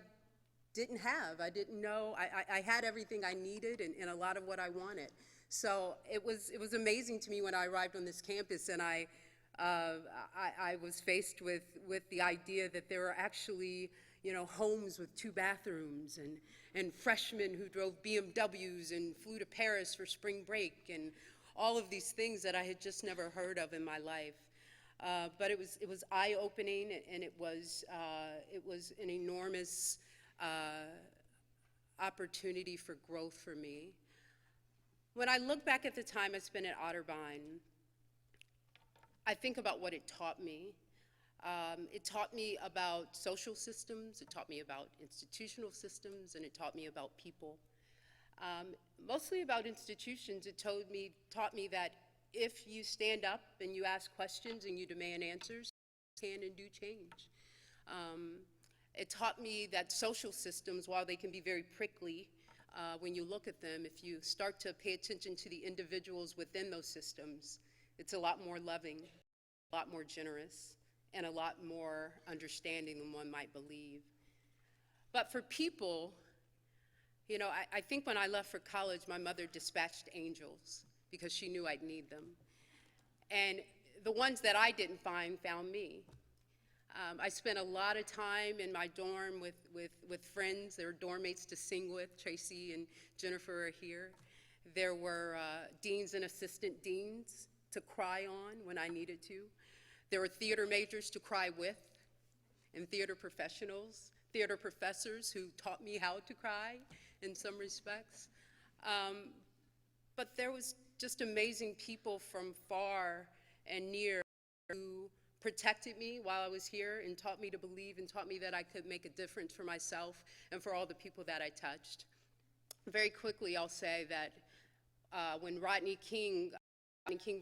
didn't have. I didn't know, I had everything I needed and a lot of what I wanted. So it was amazing to me when I arrived on this campus and I was faced with the idea that there were actually, you know, homes with 2 bathrooms and freshmen who drove BMWs and flew to Paris for spring break and all of these things that I had just never heard of in my life. But it was eye-opening, and it was an enormous opportunity for growth for me. When I look back at the time I spent at Otterbein, I think about what it taught me. It taught me about social systems, it taught me about institutional systems, and it taught me about people. Mostly about institutions, it taught me that if you stand up and you ask questions and you demand answers, you can and do change. It taught me that social systems, while they can be very prickly, when you look at them, if you start to pay attention to the individuals within those systems, it's a lot more loving, a lot more generous, and a lot more understanding than one might believe. But for people, you know, I think when I left for college, my mother dispatched angels because she knew I'd need them. And the ones that I didn't find found me. I spent a lot of time in my dorm with friends. There were dorm mates to sing with. Tracy and Jennifer are here. There were deans and assistant deans to cry on when I needed to. There were theater majors to cry with, and theater professionals, theater professors who taught me how to cry in some respects. But there was just amazing people from far and near who protected me while I was here and taught me to believe and taught me that I could make a difference for myself and for all the people that I touched. Very quickly, I'll say that when Rodney King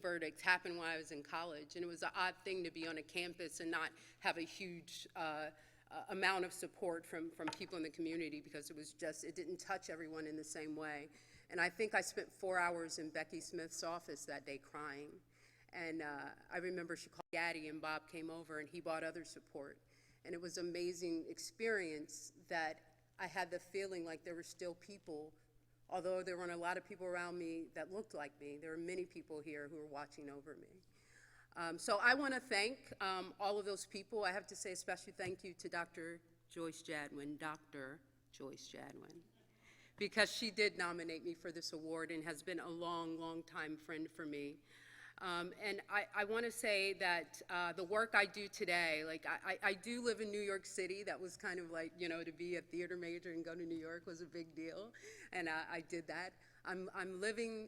verdict happened when I was in college, and it was an odd thing to be on a campus and not have a huge amount of support from people in the community, because it didn't touch everyone in the same way. And I think I spent 4 hours in Becky Smith's office that day crying. And I remember she called Gaddy and Bob came over and he brought other support. And it was an amazing experience that I had the feeling like there were still people, although there weren't a lot of people around me that looked like me, there were many people here who were watching over me. So I want to thank all of those people. I have to say a special thank you to Dr. Joyce Jadwin, because she did nominate me for this award and has been a long, long time friend for me. And I want to say that the work I do today, like I do live in New York City. That was kind of like, you know, to be a theater major and go to New York was a big deal, and I did that. I'm living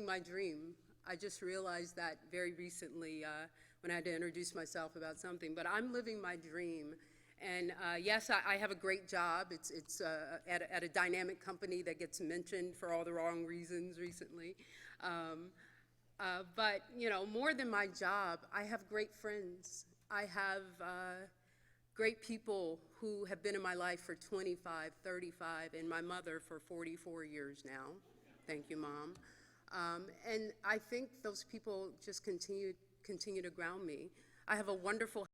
my dream. I just realized that very recently when I had to introduce myself about something, but I'm living my dream. And yes, I have a great job. It's at a dynamic company that gets mentioned for all the wrong reasons recently. But, you know, more than my job, I have great friends. I have great people who have been in my life for 25, 35, and my mother for 44 years now. Thank you, Mom. And I think those people just continue to ground me. I have a wonderful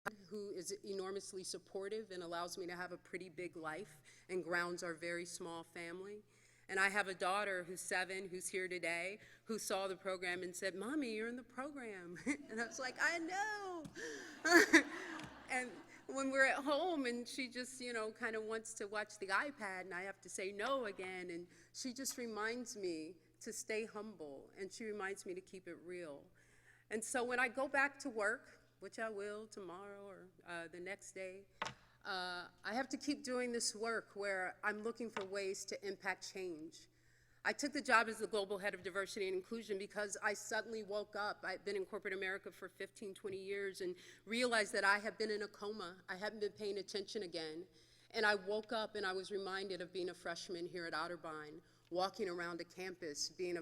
husband who is enormously supportive and allows me to have a pretty big life and grounds our very small family. And I have a daughter who's 7, who's here today, who saw the program and said, "Mommy, you're in the program." And I was like, "I know." And when we're at home and she just, you know, kind of wants to watch the iPad and I have to say no again, and she just reminds me to stay humble, and she reminds me to keep it real. And so when I go back to work, which I will tomorrow or the next day, I have to keep doing this work where I'm looking for ways to impact change. I took the job as the Global Head of Diversity and Inclusion because I suddenly woke up. I've been in corporate America for 15, 20 years and realized that I have been in a coma. I haven't been paying attention again. And I woke up and I was reminded of being a freshman here at Otterbein, walking around a campus, being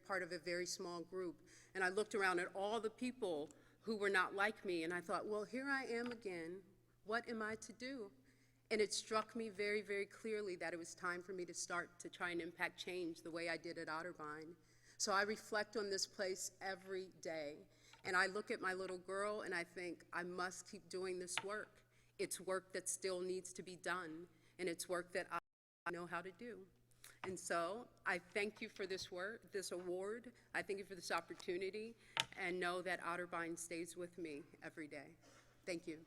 part of a very small group. And I looked around at all the people who were not like me, and I thought, well, here I am again. What am I to do? And it struck me very, very clearly that it was time for me to start to try and impact change the way I did at Otterbein. So I reflect on this place every day, and I look at my little girl and I think, I must keep doing this work. It's work that still needs to be done, and it's work that I know how to do. And so I thank you for this work, this award. I thank you for this opportunity, and know that Otterbein stays with me every day. Thank you.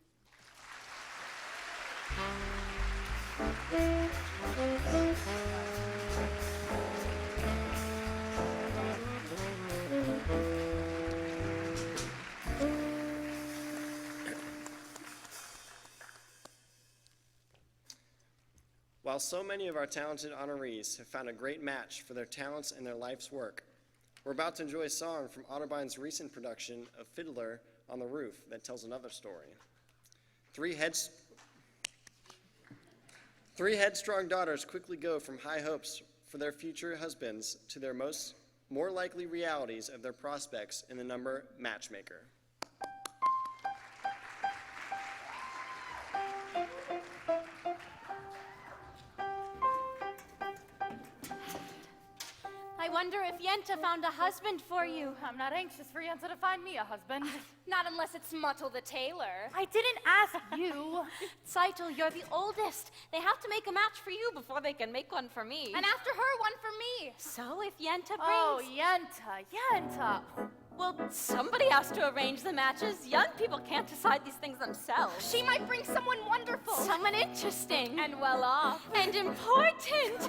While so many of our talented honorees have found a great match for their talents and their life's work, we're about to enjoy a song from Otterbein's recent production of Fiddler on the Roof that tells another story. Three headstrong daughters quickly go from high hopes for their future husbands to their more likely realities of their prospects in the number Matchmaker. I wonder if Yenta found a husband for you. I'm not anxious for Yenta to find me a husband. Not unless it's Muttle the tailor. I didn't ask you. Saito, you're the oldest. They have to make a match for you before they can make one for me. And after her, one for me. So if Yenta brings... Oh, Yenta. Well, somebody has to arrange the matches. Young people can't decide these things themselves. She might bring someone wonderful. Someone interesting. And well off. And important.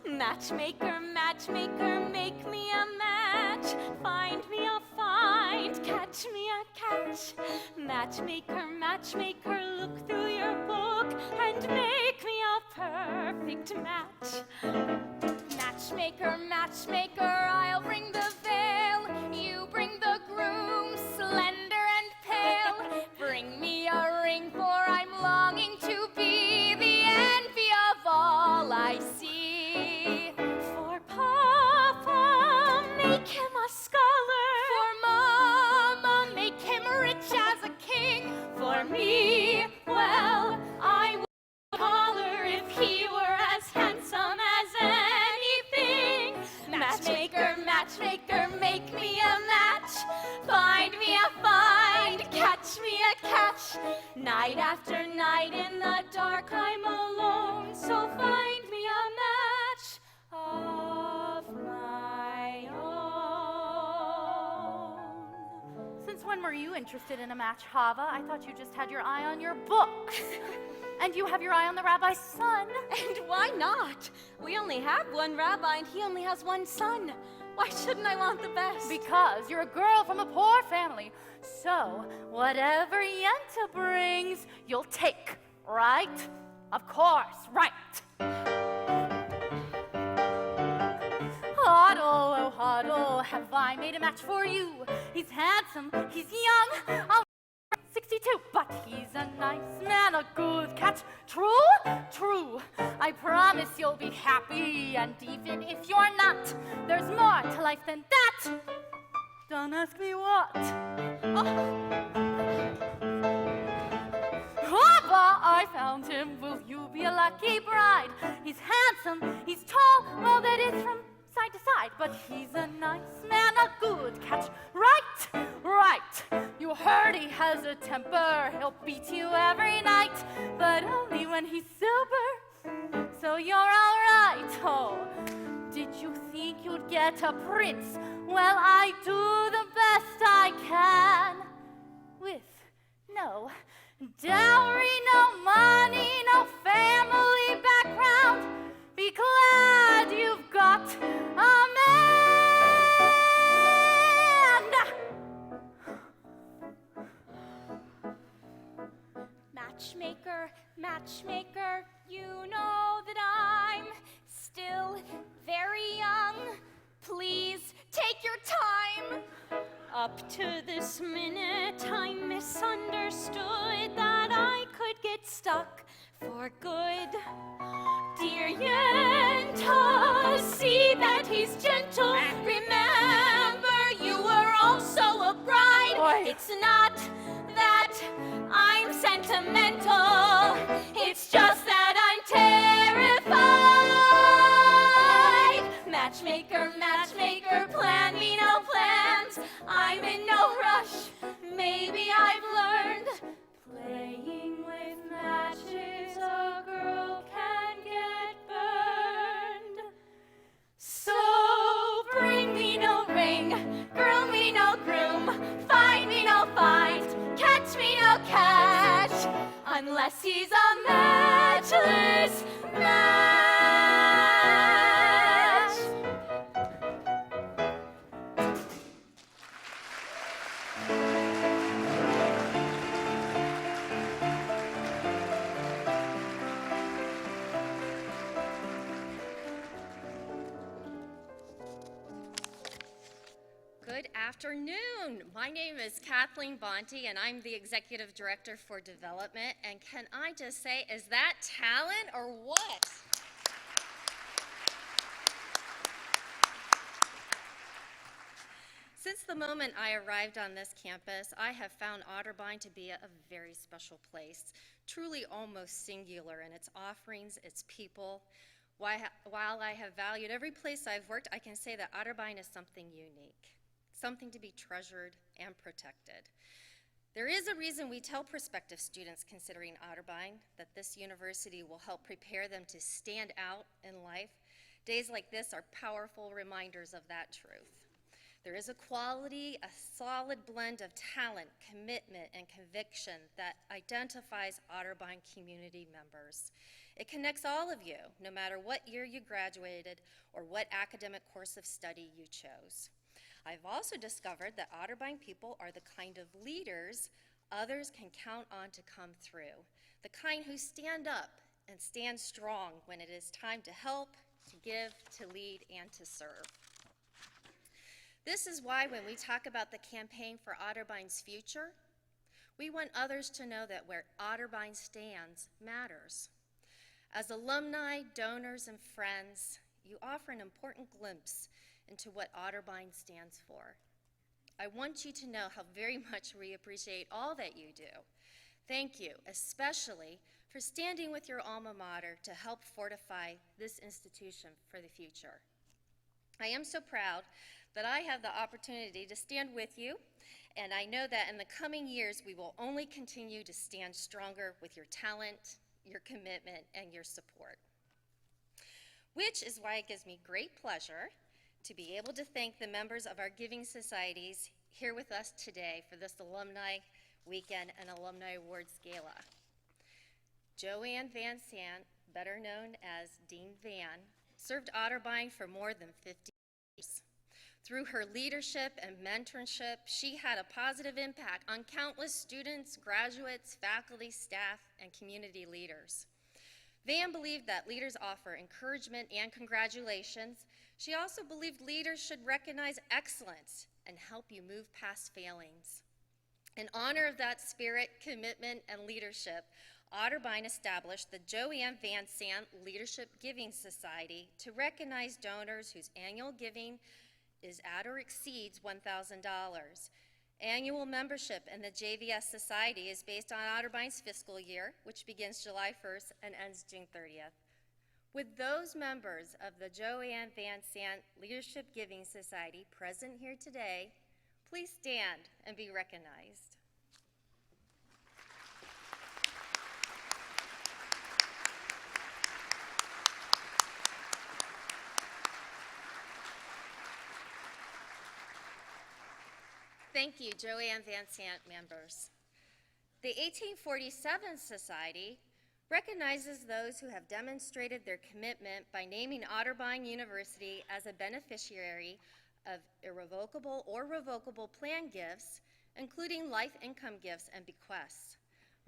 Matchmaker, matchmaker, make me a match. Find me a find, catch me a catch. Matchmaker, matchmaker, look through your book and make me a perfect match. Matchmaker, matchmaker, I'll bring the veil. You bring the groom, slender and pale. Bring me a ring, for I'm longing to be the envy of all I see. For Papa, make him a scholar. For Mama, make him rich as a king. For me, well, I would holler if he were as handsome as anything. Matchmaker, matchmaker, make me a match. Find me a find, catch me a catch. Night after night in the dark I'm alone, so find me a match of my own. Since when were you interested in a match, Hava? I thought you just had your eye on your books. And you have your eye on the rabbi's son. And why not? We only have one rabbi and he only has one son. Why shouldn't I want the best? Because you're a girl from a poor family. So, whatever Yenta brings, you'll take, right? Of course, right. Oh, huddle, oh huddle, have I made a match for you? He's handsome, he's young, I'll 62, but he's a nice man, a good catch. True? True. I promise you'll be happy, and even if you're not, there's more to life than that. Don't ask me what. Hoppa, I found him. Will you be a lucky bride? He's handsome, he's tall, well, that is from side to side, but he's a nice man, a good catch. Right, right. You heard he has a temper. He'll beat you every night, but only when he's sober. So you're all right. Oh, did you think you'd get a prince? Well, I do the best I can with no dowry, no money, no family background. Be glad you've got a man. Matchmaker, matchmaker, you know that I'm still very young. Please take your time. Up to this minute, I misunderstood that I could get stuck for good. Dear Yenta, see that he's gentle. Remember, you were also a bride. Oi. It's not that I'm sentimental. It's just that I'm terrified. Matchmaker, matchmaker, plan me no plans. I'm in no rush. Maybe I've learned playing with matches, a girl can get burned. So bring me no ring, groom me no groom, find me no find, catch me no catch, unless he's a matchless match. Good afternoon. My name is Kathleen Bonte, and I'm the Executive Director for Development. And can I just say, is that talent or what? Since the moment I arrived on this campus, I have found Otterbein to be a very special place, truly almost singular in its offerings, its people. While I have valued every place I've worked, I can say that Otterbein is something unique, something to be treasured and protected. There is a reason we tell prospective students considering Otterbein that this university will help prepare them to stand out in life. Days like this are powerful reminders of that truth. There is a quality, a solid blend of talent, commitment, and conviction that identifies Otterbein community members. It connects all of you, no matter what year you graduated or what academic course of study you chose. I've also discovered that Otterbein people are the kind of leaders others can count on to come through, the kind who stand up and stand strong when it is time to help, to give, to lead, and to serve. This is why when we talk about the campaign for Otterbein's future, we want others to know that where Otterbein stands matters. As alumni, donors, and friends, you offer an important glimpse into what Otterbein stands for. I want you to know how very much we appreciate all that you do. Thank you, especially for standing with your alma mater to help fortify this institution for the future. I am so proud that I have the opportunity to stand with you, and I know that in the coming years we will only continue to stand stronger with your talent, your commitment, and your support. Which is why it gives me great pleasure to be able to thank the members of our giving societies here with us today for this Alumni Weekend and Alumni Awards Gala. Joanne Van Sant, better known as Dean Van, served Otterbein for more than 50 years. Through her leadership and mentorship, she had a positive impact on countless students, graduates, faculty, staff, and community leaders. Van believed that leaders offer encouragement and congratulations She also believed leaders should recognize excellence and help you move past failings. In honor of that spirit, commitment, and leadership, Otterbein established the Joanne Van Sant Leadership Giving Society to recognize donors whose annual giving is at or exceeds $1,000. Annual membership in the JVS Society is based on Otterbein's fiscal year, which begins July 1st and ends June 30th. With those members of the Joanne Van Sant Leadership Giving Society present here today, please stand and be recognized. Thank you, Joanne Van Sant members. The 1847 Society recognizes those who have demonstrated their commitment by naming Otterbein University as a beneficiary of irrevocable or revocable plan gifts, including life income gifts and bequests.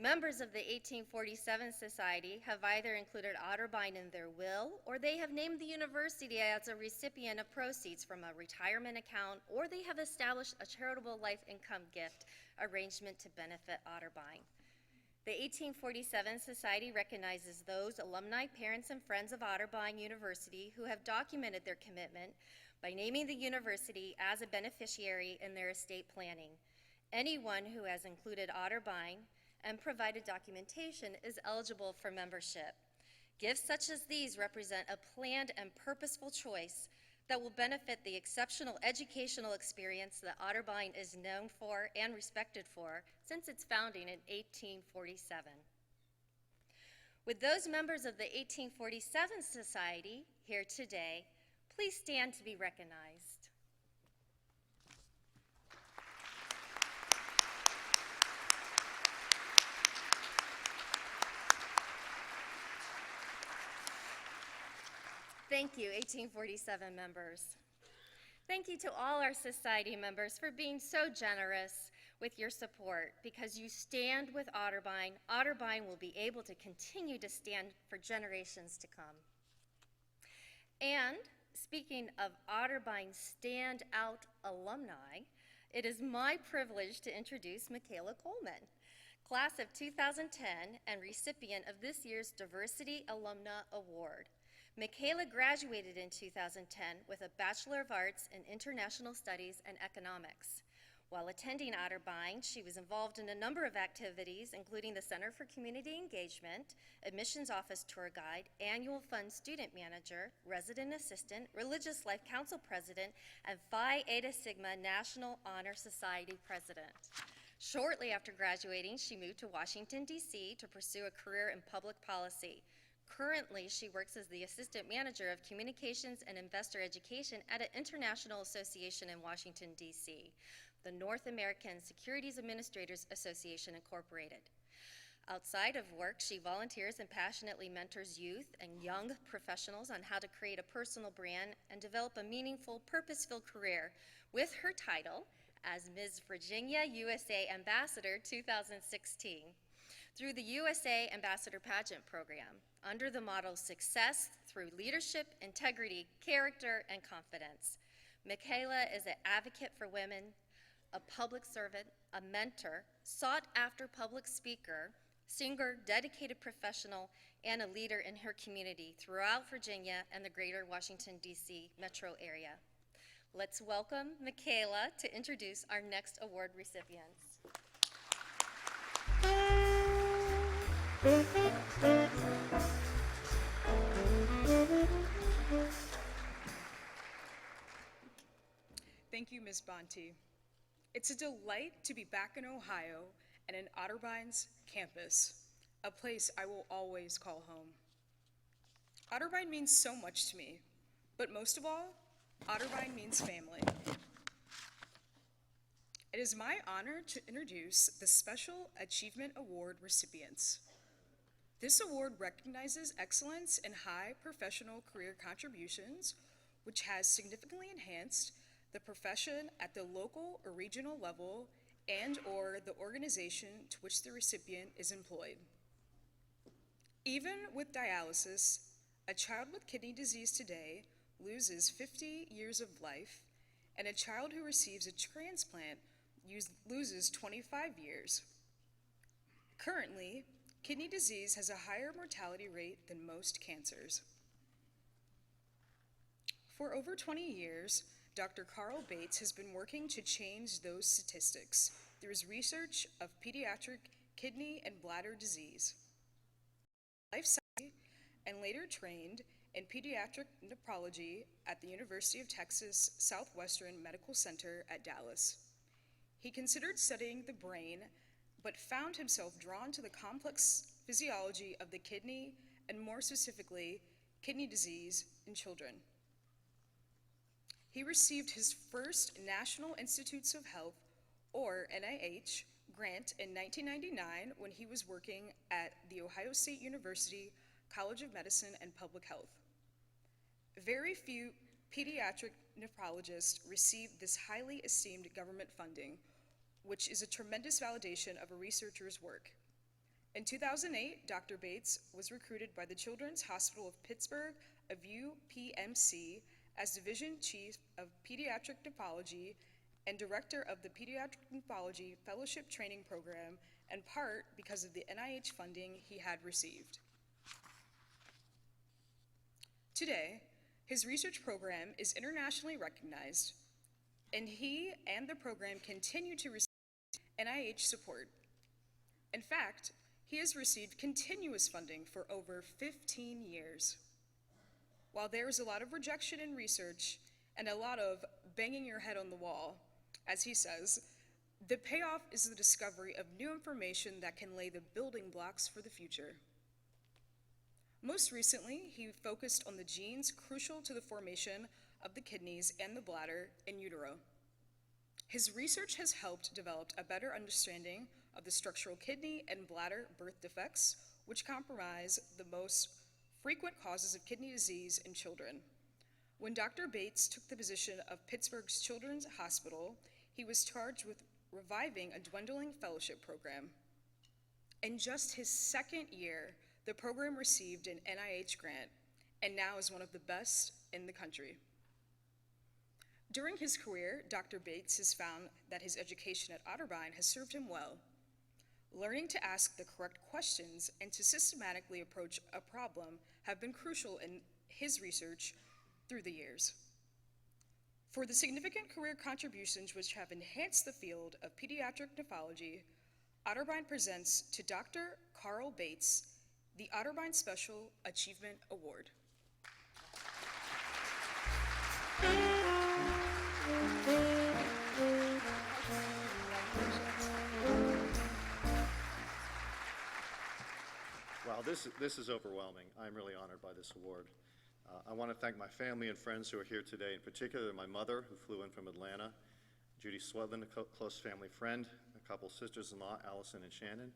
Members of the 1847 Society have either included Otterbein in their will, or they have named the university as a recipient of proceeds from a retirement account, or they have established a charitable life income gift arrangement to benefit Otterbein. The 1847 Society recognizes those alumni, parents, and friends of Otterbein University who have documented their commitment by naming the university as a beneficiary in their estate planning. Anyone who has included Otterbein and provided documentation is eligible for membership. Gifts such as these represent a planned and purposeful choice that will benefit the exceptional educational experience that Otterbein is known for and respected for since its founding in 1847. With those members of the 1847 Society here today, please stand to be recognized. Thank you, 1847 members. Thank you to all our society members for being so generous with your support. Because you stand with Otterbein, Otterbein will be able to continue to stand for generations to come. And speaking of Otterbein standout alumni, it is my privilege to introduce Michaela Coleman, class of 2010 and recipient of this year's Diversity Alumna Award. Michaela graduated in 2010 with a Bachelor of Arts in International Studies and Economics. While attending Otterbein, she was involved in a number of activities, including the Center for Community Engagement, Admissions Office Tour Guide, Annual Fund Student Manager, Resident Assistant, Religious Life Council President, and Phi Eta Sigma National Honor Society President. Shortly after graduating, she moved to Washington, D.C. to pursue a career in public policy. Currently, she works as the Assistant Manager of Communications and Investor Education at an international association in Washington, D.C., the North American Securities Administrators Association, Incorporated. Outside of work, she volunteers and passionately mentors youth and young professionals on how to create a personal brand and develop a meaningful, purpose-filled career with her title as Ms. Virginia USA Ambassador 2016 through the USA Ambassador Pageant Program, under the motto Success Through Leadership, Integrity, Character, and Confidence. Michaela is an advocate for women, a public servant, a mentor, sought-after public speaker, singer, dedicated professional, and a leader in her community throughout Virginia and the greater Washington, D.C. metro area. Let's welcome Michaela to introduce our next award recipients. Thank you, Ms. Bonte. It's a delight to be back in Ohio and in Otterbein's campus, a place I will always call home. Otterbein means so much to me, but most of all, Otterbein means family. It is my honor to introduce the Special Achievement Award recipients. This award recognizes excellence in high professional career contributions, which has significantly enhanced the profession at the local or regional level and/or the organization to which the recipient is employed. Even with dialysis, a child with kidney disease today loses 50 years of life, and a child who receives a transplant loses 25 years. Currently, kidney disease has a higher mortality rate than most cancers. For over 20 years, Dr. Carl Bates has been working to change those statistics through his research of pediatric kidney and bladder disease. Life science and later trained in pediatric nephrology at the University of Texas Southwestern Medical Center at Dallas. He considered studying the brain, but found himself drawn to the complex physiology of the kidney, and more specifically, kidney disease in children. He received his first National Institutes of Health, or NIH, grant in 1999 when he was working at the Ohio State University College of Medicine and Public Health. Very few pediatric nephrologists receive this highly esteemed government funding, which is a tremendous validation of a researcher's work. In 2008, Dr. Bates was recruited by the Children's Hospital of Pittsburgh of UPMC as Division Chief of Pediatric Nephrology and Director of the Pediatric Nephrology Fellowship Training Program, in part because of the NIH funding he had received. Today, his research program is internationally recognized, and he and the program continue to receive NIH support. In fact, he has received continuous funding for over 15 years. While there is a lot of rejection in research and a lot of banging your head on the wall, as he says, the payoff is the discovery of new information that can lay the building blocks for the future. Most recently, he focused on the genes crucial to the formation of the kidneys and the bladder in utero. His research has helped develop a better understanding of the structural kidney and bladder birth defects, which comprise the most frequent causes of kidney disease in children. When Dr. Bates took the position of Pittsburgh's Children's Hospital, he was charged with reviving a dwindling fellowship program. In just his second year, the program received an NIH grant and now is one of the best in the country. During his career, Dr. Bates has found that his education at Otterbein has served him well. Learning to ask the correct questions and to systematically approach a problem have been crucial in his research through the years. For the significant career contributions which have enhanced the field of pediatric nephrology, Otterbein presents to Dr. Carl Bates the Otterbein Special Achievement Award. Wow, this is overwhelming. I'm really honored by this award. I want to thank my family and friends who are here today, in particular my mother, who flew in from Atlanta, Judy Swedlin, a close family friend, a couple sisters-in-law, Allison and Shannon,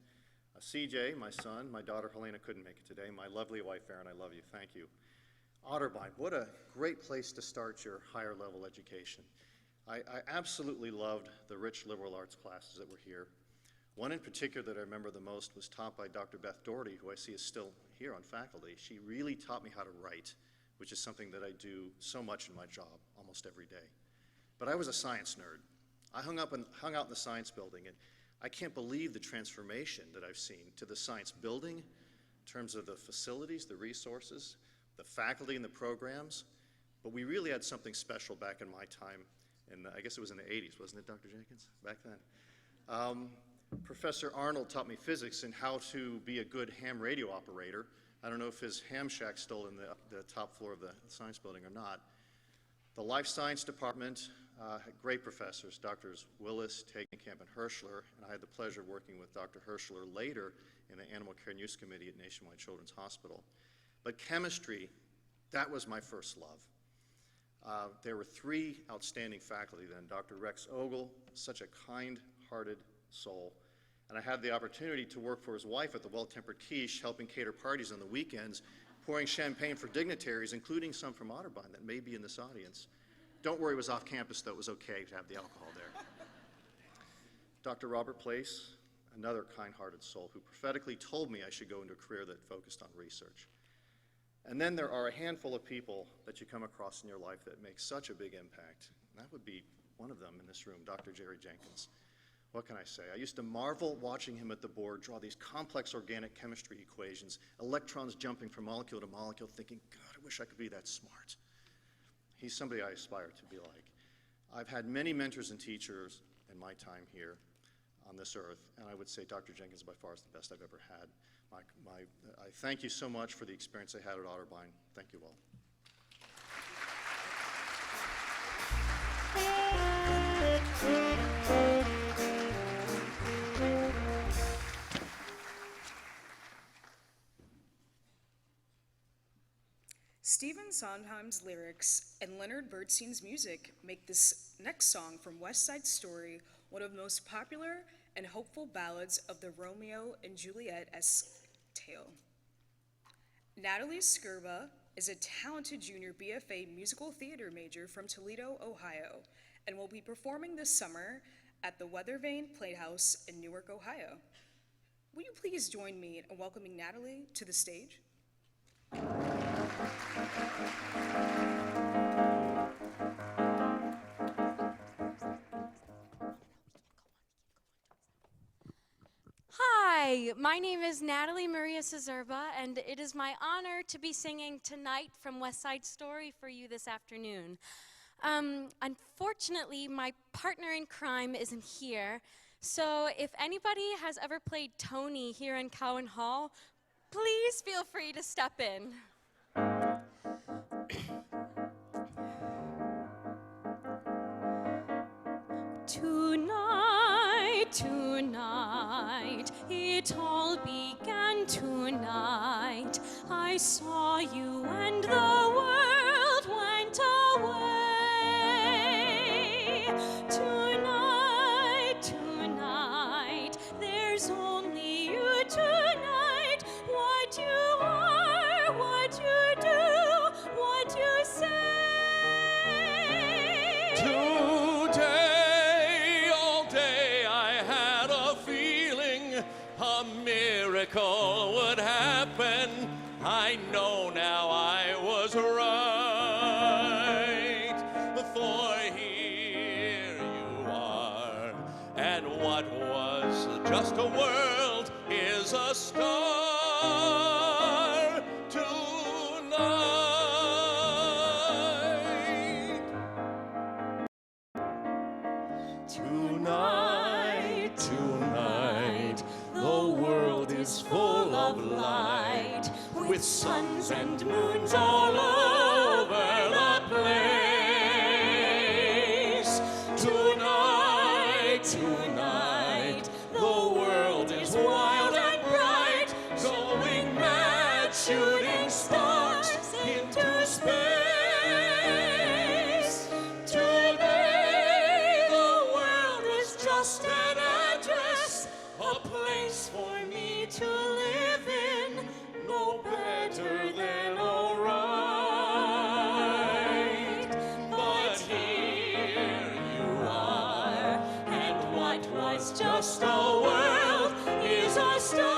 CJ, my son, my daughter Helena couldn't make it today, my lovely wife Erin, I love you, thank you. Otterbein, what a great place to start your higher level education. I absolutely loved the rich liberal arts classes that were here. One in particular that I remember the most was taught by Dr. Beth Doherty, who I see is still here on faculty. She really taught me how to write, which is something that I do so much in my job, almost every day. But I was a science nerd. I hung out in the science building, and I can't believe the transformation that I've seen to the science building in terms of the facilities, the resources, the faculty and the programs. But we really had something special back in my time, I guess it was in the 80s, wasn't it, Dr. Jenkins, back then? Professor Arnold taught me physics and how to be a good ham radio operator. I don't know if his ham shack's still in the top floor of the science building or not. The life science department had great professors, Drs. Willis, Tegenkamp, and Hirschler, and I had the pleasure of working with Dr. Hirschler later in the Animal Care and Use Committee at Nationwide Children's Hospital. But chemistry, that was my first love. There were three outstanding faculty then. Dr. Rex Ogle, such a kind-hearted soul. And I had the opportunity to work for his wife at the Well-Tempered Quiche, helping cater parties on the weekends, pouring champagne for dignitaries, including some from Otterbein that may be in this audience. Don't worry, it was off campus, though. It was okay to have the alcohol there. Dr. Robert Place, another kind-hearted soul who prophetically told me I should go into a career that focused on research. And then there are a handful of people that you come across in your life that make such a big impact. And that would be one of them in this room, Dr. Jerry Jenkins. What can I say? I used to marvel watching him at the board draw these complex organic chemistry equations, electrons jumping from molecule to molecule, thinking, God, I wish I could be that smart. He's somebody I aspire to be like. I've had many mentors and teachers in my time here on this earth, and I would say Dr. Jenkins by far is the best I've ever had. I thank you so much for the experience I had at Otterbein. Thank you all. Stephen Sondheim's lyrics and Leonard Bernstein's music make this next song from West Side Story one of the most popular and hopeful ballads of the Romeo and Juliet-esque tale. Natalie Skurba is a talented junior BFA musical theater major from Toledo, Ohio, and will be performing this summer at the Weathervane Playhouse in Newark, Ohio. Will you please join me in welcoming Natalie to the stage? Hi, my name is Natalie Maria Cezerba, and it is my honor to be singing tonight from West Side Story for you this afternoon. Unfortunately, my partner in crime isn't here, so if anybody has ever played Tony here in Cowan Hall, please feel free to step in. Tonight, it all began tonight. I saw you and the world went away. Tonight, there's only you tonight. What you are, what you do, what you say. Would happen. I know now I was right. For here you are, and what was just a world is a star tonight. Tonight, the world is full of light, with suns and moons all over the place. Tonight, the world is wild and bright, going mad, shooting stars into space. Today, the world is just an address, a place for me to live in, no better than alright. But here you are, and what was just a world is a star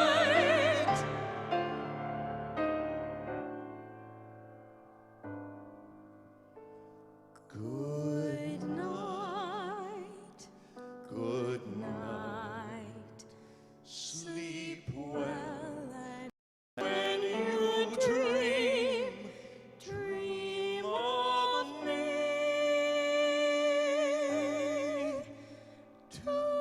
tonight. Good night. Good night. Sleep well, and when you dream, dream of me. Tonight.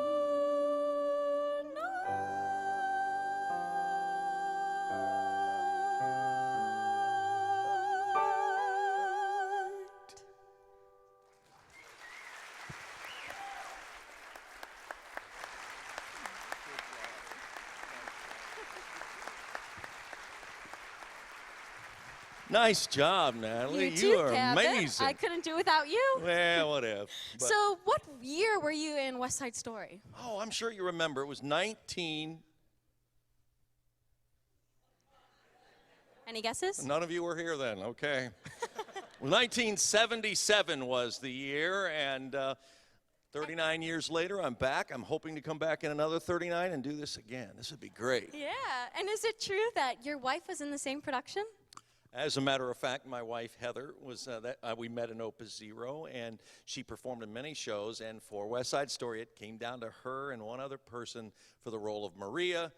Nice job, Natalie. You too, are Kevin. amazing. I couldn't do without you. Well, whatever. But- So, what year were you in West Side Story? oh, I'm sure you remember. It was 19. Any guesses? None of you were here then. Okay. 1977 was the year, and 39 years later, I'm back. I'm hoping to come back in another 39 and do this again. This would be great. Yeah, and is it true that your wife was in the same production? As a matter of fact, my wife Heather was we met in Opus Zero, and she performed in many shows. And for West Side Story, it came down to her and one other person for the role of Maria.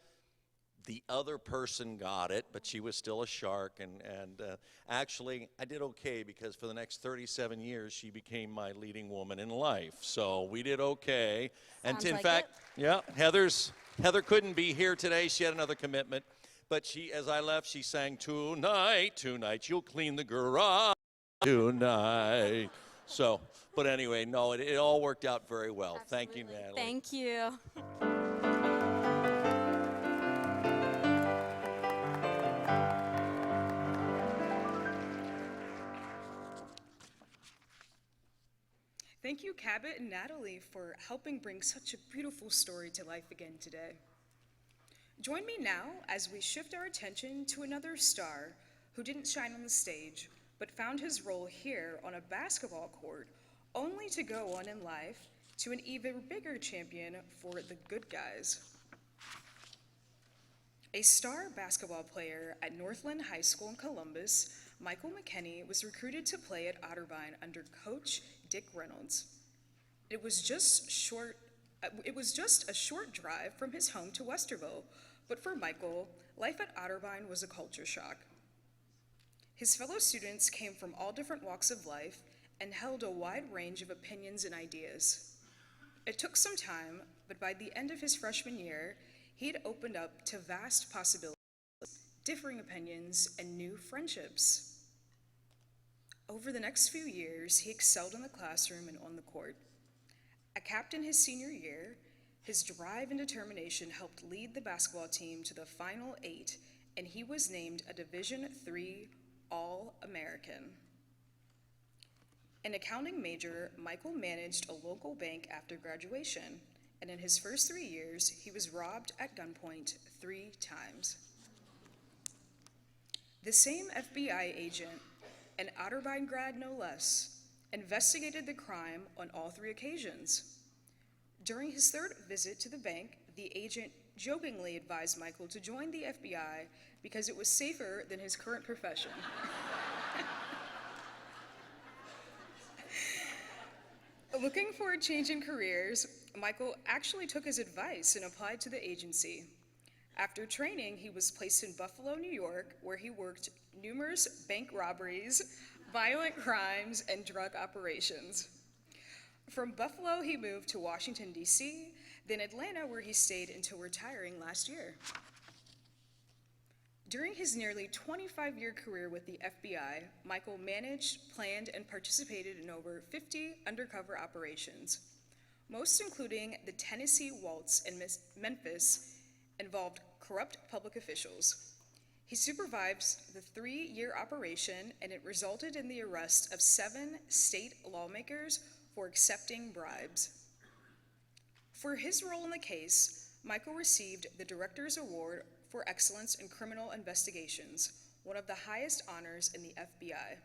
The other person got it, but she was still a shark. And actually, I did okay because for the next 37 years, she became my leading woman in life. So we did okay. And Sounds in like fact, yeah, Heather couldn't be here today. She had another commitment. But she, as I left, she sang, "Tonight, tonight, you'll clean the garage tonight." So, but anyway, no, it all worked out very well. Thank you, Natalie. Thank you. Thank you, Cabot and Natalie, for helping bring such a beautiful story to life again today. Join me now as we shift our attention to another star who didn't shine on the stage, but found his role here on a basketball court, only to go on in life to an even bigger champion for the good guys. A star basketball player at Northland High School in Columbus, Michael McKenney was recruited to play at Otterbein under Coach Dick Reynolds. It was just a short drive from his home to Westerville, but for Michael, life at Otterbein was a culture shock. His fellow students came from all different walks of life and held a wide range of opinions and ideas. It took some time, but by the end of his freshman year, he had opened up to vast possibilities, differing opinions, and new friendships. Over the next few years, he excelled in the classroom and on the court. A captain his senior year, his drive and determination helped lead the basketball team to the Final Eight, and he was named a Division III All-American. An accounting major, Michael managed a local bank after graduation, and in his first 3 years, he was robbed at gunpoint 3 times. The same FBI agent, an Otterbein grad no less, investigated the crime on all 3 occasions. During his 3rd visit to the bank, the agent jokingly advised Michael to join the FBI because it was safer than his current profession. Looking for a change in careers, Michael actually took his advice and applied to the agency. After training, he was placed in Buffalo, New York, where he worked numerous bank robberies, violent crimes, and drug operations. From Buffalo, he moved to Washington, D.C., then Atlanta, where he stayed until retiring last year. During his nearly 25-year career with the FBI, Michael managed, planned, and participated in over 50 undercover operations, most including the Tennessee Waltz in Memphis, involved corrupt public officials. He supervised the 3-year operation, and it resulted in the arrest of 7 state lawmakers for accepting bribes. For his role in the case, Michael received the Director's Award for Excellence in Criminal Investigations, one of the highest honors in the FBI.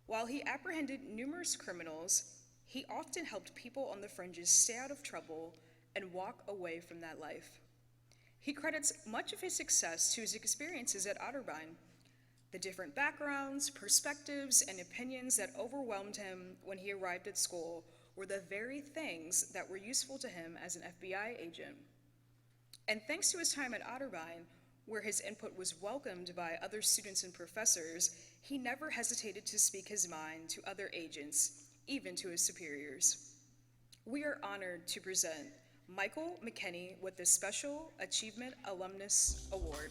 While he apprehended numerous criminals, he often helped people on the fringes stay out of trouble and walk away from that life. He credits much of his success to his experiences at Otterbein, the different backgrounds, perspectives, and opinions that overwhelmed him when he arrived at school were the very things that were useful to him as an FBI agent. And thanks to his time at Otterbein, where his input was welcomed by other students and professors, he never hesitated to speak his mind to other agents, even to his superiors. We are honored to present Michael McKenney with the Special Achievement Alumnus Award.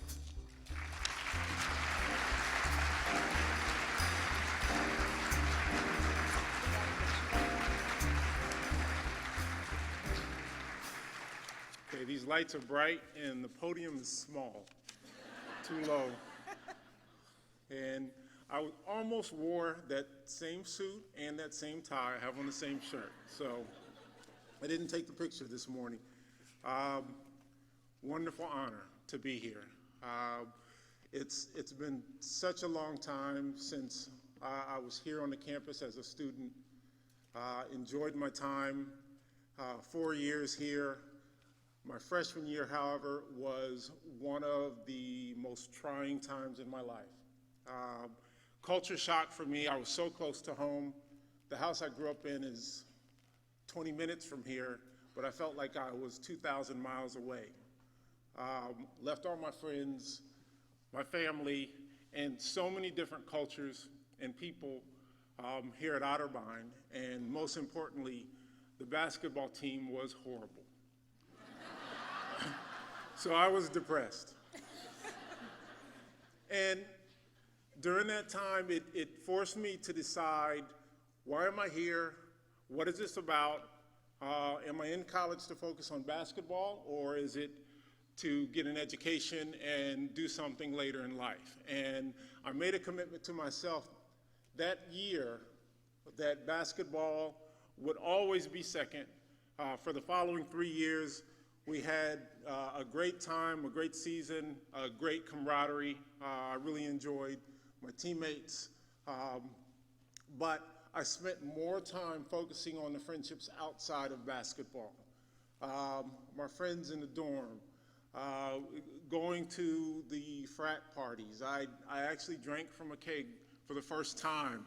Okay, these lights are bright and the podium is small, too low. And I almost wore that same suit and that same tie I have on the same shirt, so I didn't take the picture this morning. Wonderful honor to be here. It's been such a long time since I was here on the campus as a student. Enjoyed my time 4 years here. My freshman year, however, was one of the most trying times in my life. Culture shock for me. I was so close to home. The house I grew up in is 20 minutes from here, but I felt like I was 2,000 miles away. Left all my friends, my family, and so many different cultures and people here at Otterbein, and most importantly, the basketball team was horrible. So I was depressed. And during that time, it forced me to decide, why am I here? What is this about? Am I in college to focus on basketball, or is it to get an education and do something later in life? And I made a commitment to myself that year that basketball would always be second. For the following 3 years, we had a great time, a great season, a great camaraderie. I really enjoyed my teammates. But I spent more time focusing on the friendships outside of basketball. My friends in the dorm, going to the frat parties. I actually drank from a keg for the first time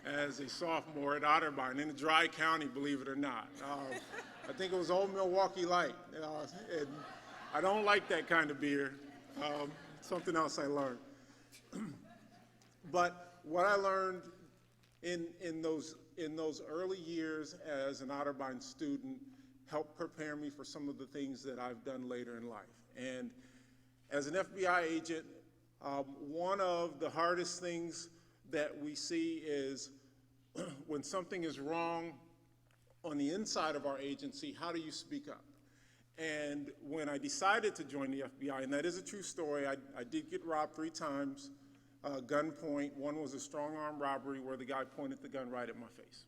as a sophomore at Otterbein in the Dry County, believe it or not. I think it was Old Milwaukee Light. And I don't like that kind of beer. Something else I learned. But what I learned in those early years as an Otterbein student helped prepare me for some of the things that I've done later in life. And as an FBI agent, one of the hardest things that we see is when something is wrong on the inside of our agency, how do you speak up? And when I decided to join the FBI, and that is a true story, I did get robbed 3 times, gunpoint. One was a strong-arm robbery where the guy pointed the gun right at my face.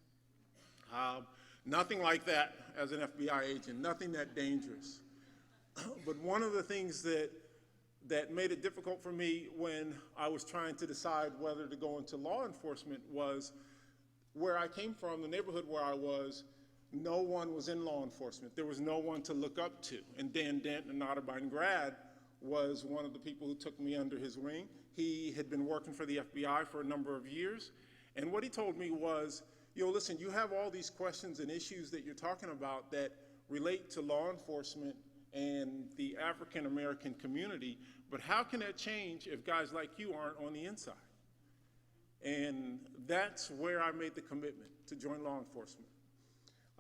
Nothing like that as an FBI agent, nothing that dangerous. But one of the things that made it difficult for me when I was trying to decide whether to go into law enforcement was where I came from, the neighborhood where I was, no one was in law enforcement. There was no one to look up to. And Dan Denton, an Otterbein grad, was one of the people who took me under his wing. He had been working for the FBI for a number of years. And what he told me was, listen, you have all these questions and issues that you're talking about that relate to law enforcement and the African American community, but how can that change if guys like you aren't on the inside? And that's where I made the commitment to join law enforcement.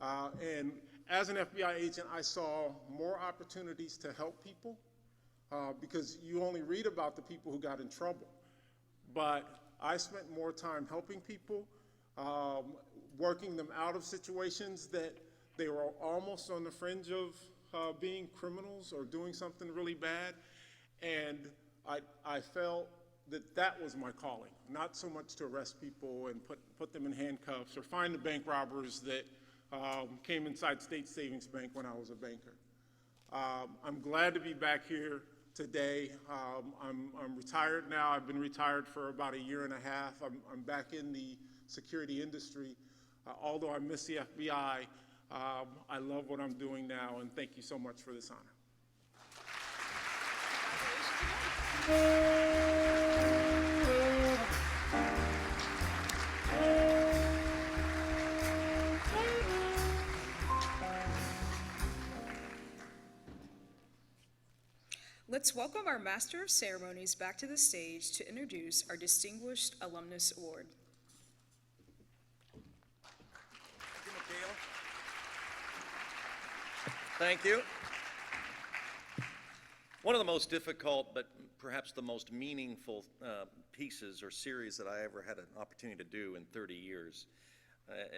And as an FBI agent, I saw more opportunities to help people because you only read about the people who got in trouble. But I spent more time helping people, working them out of situations that they were almost on the fringe of being criminals or doing something really bad. And I felt that was my calling, not so much to arrest people and put them in handcuffs or find the bank robbers that came inside State Savings Bank when I was a banker. I'm glad to be back here today. I'm retired now. I've been retired for about 1.5 years. I'm back in the security industry. Although I miss the FBI, I love what I'm doing now, and thank you so much for this honor. Let's welcome our Master of Ceremonies back to the stage to introduce our Distinguished Alumnus Award. Thank you. One of the most difficult, but perhaps the most meaningful pieces or series that I ever had an opportunity to do in 30 years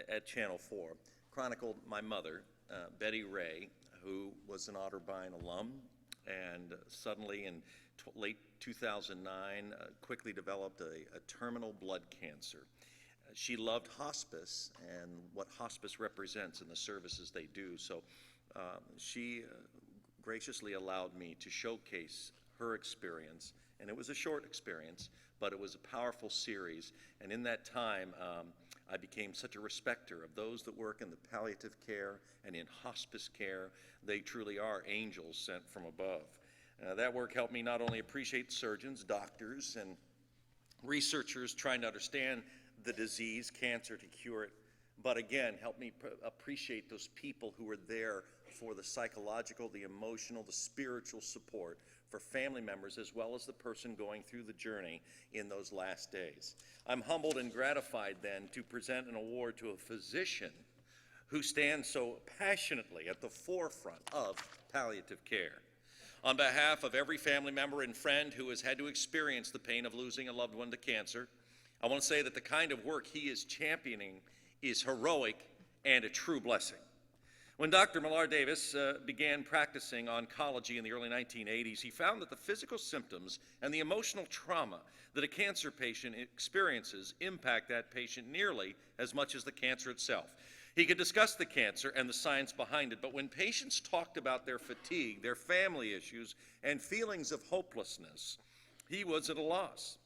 at Channel 4 chronicled my mother, Betty Ray, who was an Otterbein alum, and suddenly in late 2009 quickly developed a terminal blood cancer. She loved hospice and what hospice represents and the services they do, so she graciously allowed me to showcase her experience And it was a short experience, but it was a powerful series. And in that time, I became such a respecter of those that work in the palliative care and in hospice care. They truly are angels sent from above. That work helped me not only appreciate surgeons, doctors, and researchers trying to understand the disease, cancer, to cure it, but again, helped me appreciate those people who were there for the psychological, the emotional, the spiritual support for family members as well as the person going through the journey in those last days. I'm humbled and gratified then to present an award to a physician who stands so passionately at the forefront of palliative care. On behalf of every family member and friend who has had to experience the pain of losing a loved one to cancer, I want to say that the kind of work he is championing is heroic and a true blessing. When Dr. Millard Davis began practicing oncology in the early 1980s, he found that the physical symptoms and the emotional trauma that a cancer patient experiences impact that patient nearly as much as the cancer itself. He could discuss the cancer and the science behind it, but when patients talked about their fatigue, their family issues, and feelings of hopelessness, he was at a loss.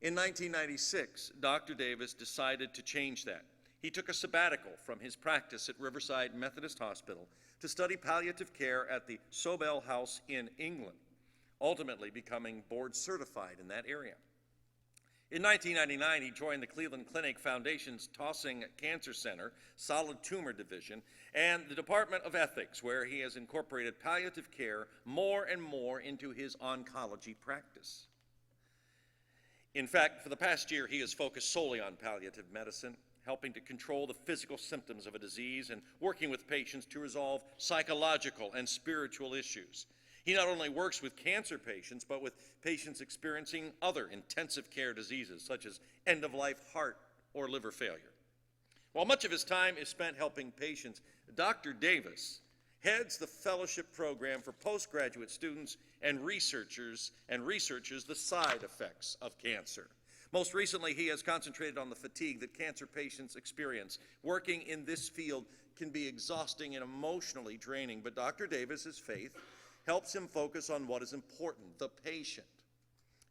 In 1996, Dr. Davis decided to change that. He took a sabbatical from his practice at Riverside Methodist Hospital to study palliative care at the Sobel House in England, ultimately becoming board certified in that area. In 1999, he joined the Cleveland Clinic Foundation's Tossing Cancer Center, Solid Tumor Division, and the Department of Ethics, where he has incorporated palliative care more and more into his oncology practice. In fact, for the past year, he has focused solely on palliative medicine, helping to control the physical symptoms of a disease and working with patients to resolve psychological and spiritual issues. He not only works with cancer patients, but with patients experiencing other intensive care diseases, such as end-of-life heart or liver failure. While much of his time is spent helping patients, Dr. Davis heads the fellowship program for postgraduate students and researchers the side effects of cancer. Most recently, he has concentrated on the fatigue that cancer patients experience. Working in this field can be exhausting and emotionally draining, but Dr. Davis's faith helps him focus on what is important, the patient.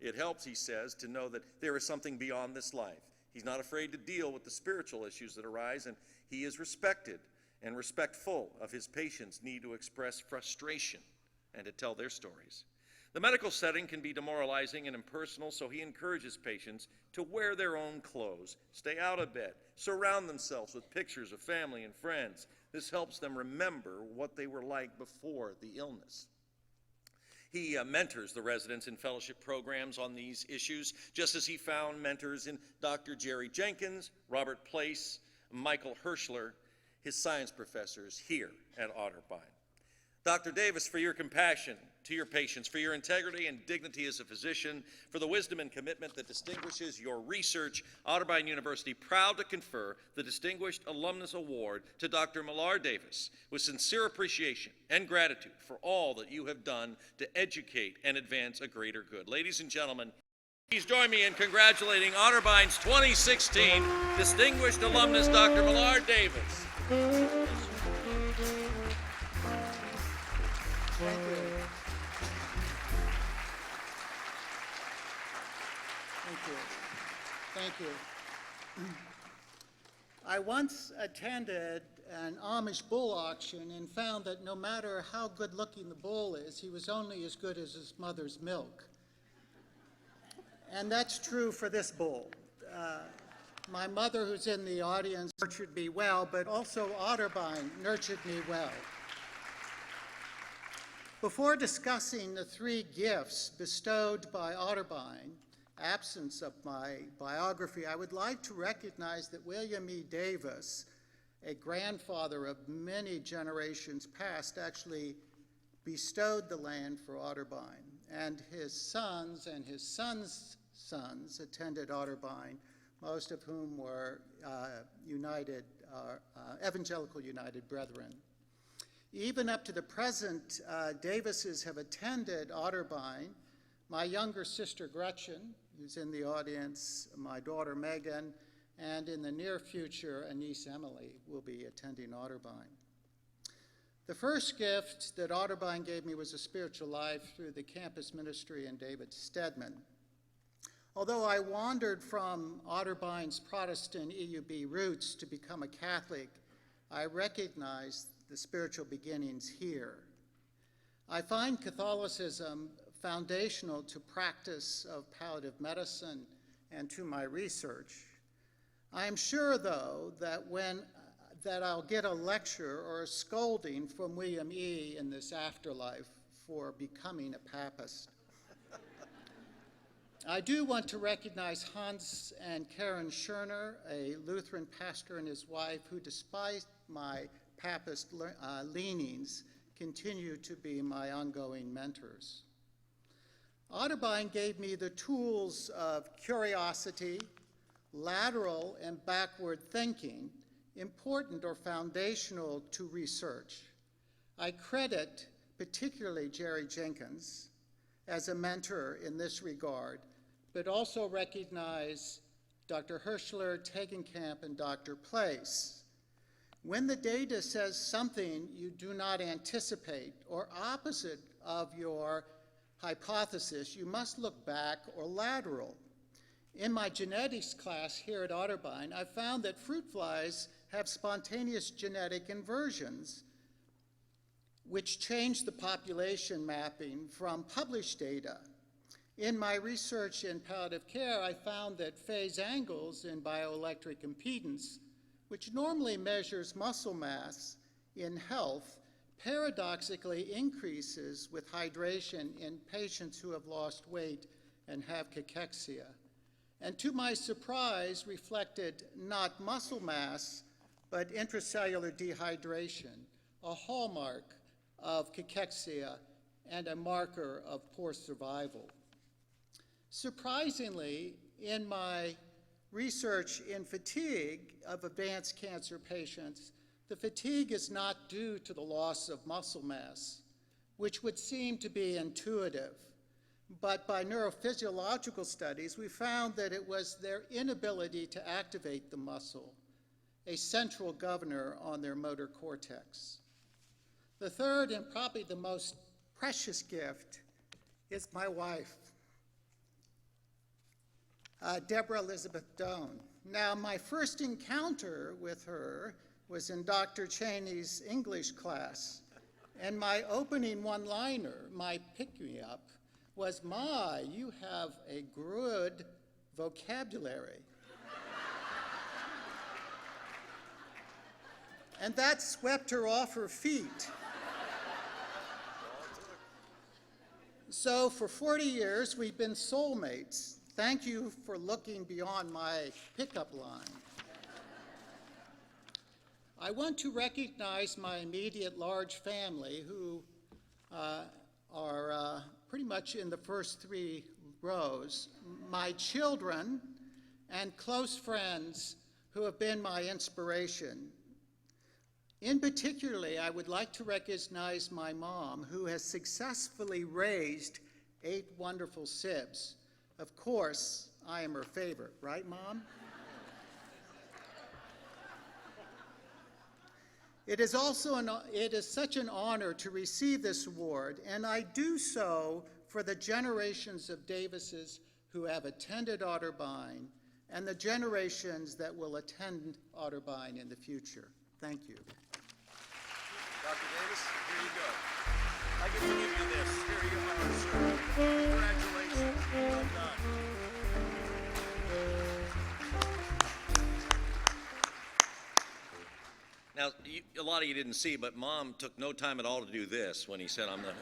It helps, he says, to know that there is something beyond this life. He's not afraid to deal with the spiritual issues that arise, and he is respected and respectful of his patients' need to express frustration and to tell their stories. The medical setting can be demoralizing and impersonal, so he encourages patients to wear their own clothes, stay out of bed, surround themselves with pictures of family and friends. This helps them remember what they were like before the illness. He mentors the residents in fellowship programs on these issues, just as he found mentors in Dr. Jerry Jenkins, Robert Place, Michael Hirschler, his science professors here at Otterbein. Dr. Davis, for your compassion to your patients, for your integrity and dignity as a physician, for the wisdom and commitment that distinguishes your research, Otterbein University proud to confer the Distinguished Alumnus Award to Dr. Millard Davis with sincere appreciation and gratitude for all that you have done to educate and advance a greater good. Ladies and gentlemen, please join me in congratulating Otterbein's 2016 Distinguished Alumnus, Dr. Millard Davis. Thank you. Thank you. Thank you. I once attended an Amish bull auction and found that no matter how good looking the bull is, he was only as good as his mother's milk. And that's true for this bull. My mother, who's in the audience, nurtured me well, but also Otterbein nurtured me well. Before discussing the 3 gifts bestowed by Otterbein, absence of my biography, I would like to recognize that William E. Davis, a grandfather of many generations past, actually bestowed the land for Otterbein, and his sons and his sons' sons attended Otterbein, most of whom were Evangelical United Brethren. Even up to the present, Davises have attended Otterbein. My younger sister Gretchen, who's in the audience, my daughter Megan, and in the near future, a niece Emily will be attending Otterbein. The first gift that Otterbein gave me was a spiritual life through the campus ministry and David Stedman. Although I wandered from Otterbein's Protestant EUB roots to become a Catholic, I recognized the spiritual beginnings here. I find Catholicism foundational to practice of palliative medicine and to my research. I am sure, though, that I'll get a lecture or a scolding from William E. in this afterlife for becoming a papist. I do want to recognize Hans and Karen Scherner, a Lutheran pastor and his wife, who, despite my papist leanings, continue to be my ongoing mentors. Otterbein gave me the tools of curiosity, lateral and backward thinking, important or foundational to research. I credit particularly Jerry Jenkins as a mentor in this regard, but also recognize Dr. Hirschler, Tegenkamp, and Dr. Place. When the data says something you do not anticipate or opposite of your hypothesis, you must look back or lateral. In my genetics class here at Otterbein, I found that fruit flies have spontaneous genetic inversions, which change the population mapping from published data. In my research in palliative care, I found that phase angles in bioelectric impedance, which normally measures muscle mass in health, paradoxically increases with hydration in patients who have lost weight and have cachexia. And to my surprise, reflected not muscle mass, but intracellular dehydration, a hallmark of cachexia and a marker of poor survival. Surprisingly, in my research in fatigue of advanced cancer patients, the fatigue is not due to the loss of muscle mass, which would seem to be intuitive. But by neurophysiological studies, we found that it was their inability to activate the muscle, a central governor on their motor cortex. The third and probably the most precious gift is my wife, Deborah Elizabeth Doan. Now, my first encounter with her was in Dr. Cheney's English class, and my opening one-liner, my pick-me-up, was, "My, you have a good vocabulary." And that swept her off her feet. So for 40 years, we've been soulmates. Thank you for looking beyond my pickup line. I want to recognize my immediate large family who are pretty much in the first three rows, my children and close friends who have been my inspiration. In particularly, I would like to recognize my mom, who has successfully raised 8 wonderful sibs. Of course, I am her favorite, right, Mom? It is such an honor to receive this award, and I do so for the generations of Davises who have attended Otterbein and the generations that will attend Otterbein in the future. Thank you. Dr. Davis, here you go. I get to give you this. Here you are, sir. Congratulations. Well done. Now, a lot of you didn't see, but Mom took no time at all to do this when he said, "I'm the."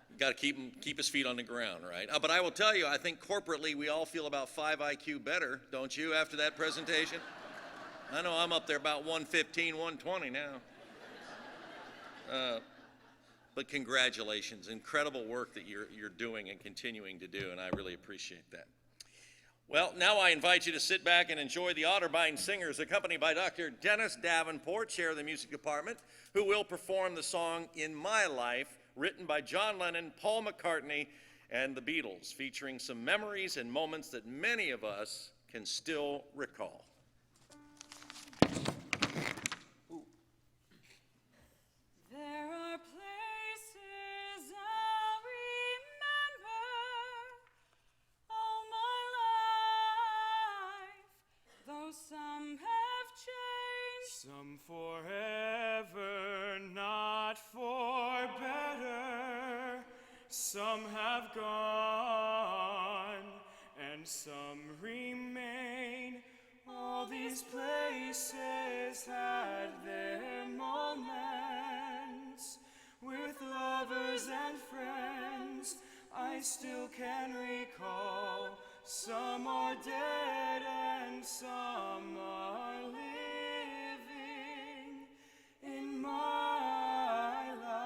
You got to keep his feet on the ground, right? But I will tell you, I think corporately we all feel about 5 IQ better, don't you? After that presentation, I know I'm up there about 115, 120 now. But congratulations, incredible work that you're doing and continuing to do, and I really appreciate that. Well, now I invite you to sit back and enjoy the Otterbein Singers, accompanied by Dr. Dennis Davenport, chair of the music department, who will perform the song "In My Life," written by John Lennon, Paul McCartney, and the Beatles, featuring some memories and moments that many of us can still recall. There are places I'll remember all my life, though some have changed. Some forever, not for better. Some have gone, and some remain. All these places had their moments with lovers and friends. I still can recall. Some are dead and some are living in my life.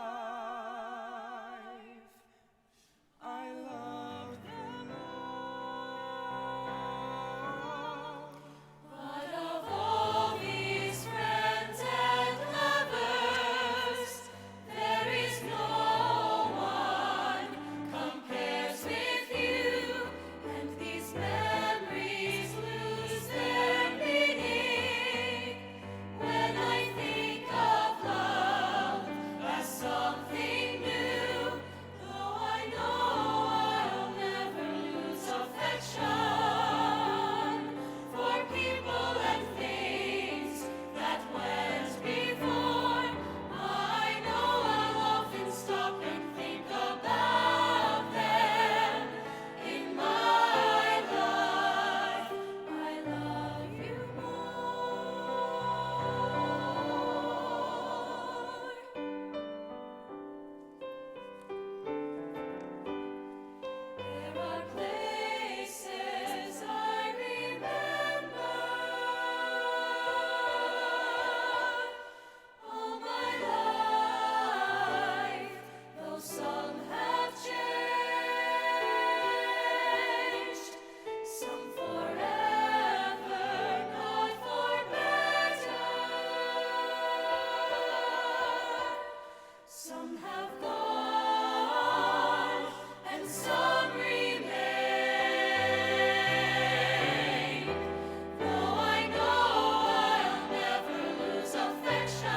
I love them all. But of all these friends and lovers, there is no one compares with you, and these memories lose their meaning when I think of love as something new. Though I know I'll never lose affection for people and things that went before, I know I'll often stop and think about them in my life. I love you There are places I remember all my life, though some have changed. Some forever, not for better. Some have gone, and some remain. Though I know I'll never lose affection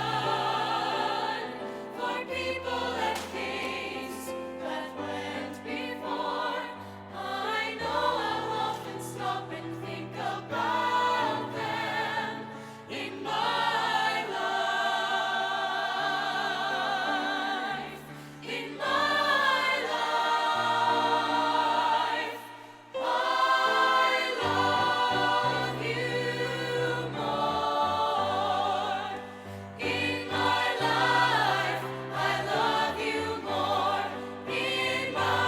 for people and things that went before, I know I'll often stop and think about them in my life. In my life, I love you more. In my life, I love you more. In my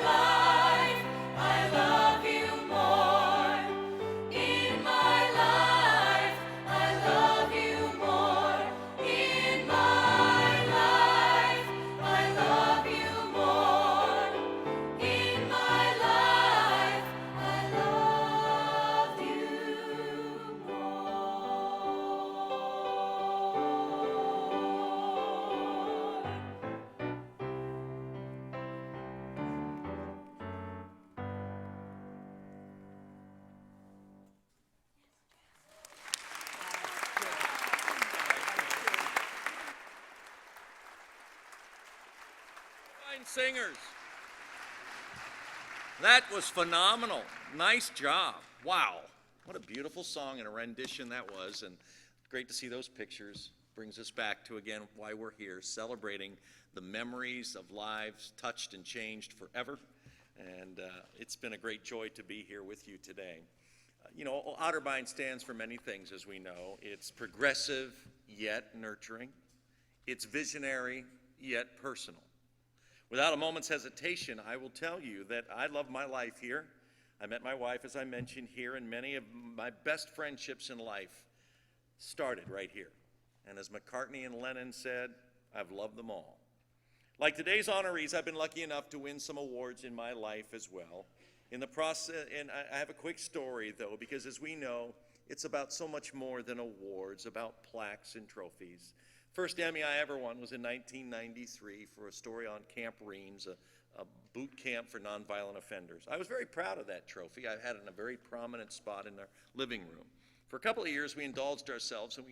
life, I love you more. In my life, I love you more. In my life, I love you more. In my life, I love you more. Fine singers. That was phenomenal. Nice job. Wow. What a beautiful song and a rendition that was. And great to see those pictures. Brings us back to, again, why we're here, celebrating the memories of lives touched and changed forever. And it's been a great joy to be here with you today. You know, Otterbein stands for many things, as we know. It's progressive, yet nurturing. It's visionary, yet personal. Without a moment's hesitation, I will tell you that I love my life here. I met my wife, as I mentioned, here, and many of my best friendships in life started right here. And as McCartney and Lennon said, I've loved them all. Like today's honorees, I've been lucky enough to win some awards in my life as well. In the process, and I have a quick story, though, because as we know, it's about so much more than awards, about plaques and trophies. First Emmy I ever won was in 1993 for a story on Camp Reams, a boot camp for nonviolent offenders. I was very proud of that trophy. I had it in a very prominent spot in our living room. For a couple of years, we indulged ourselves, and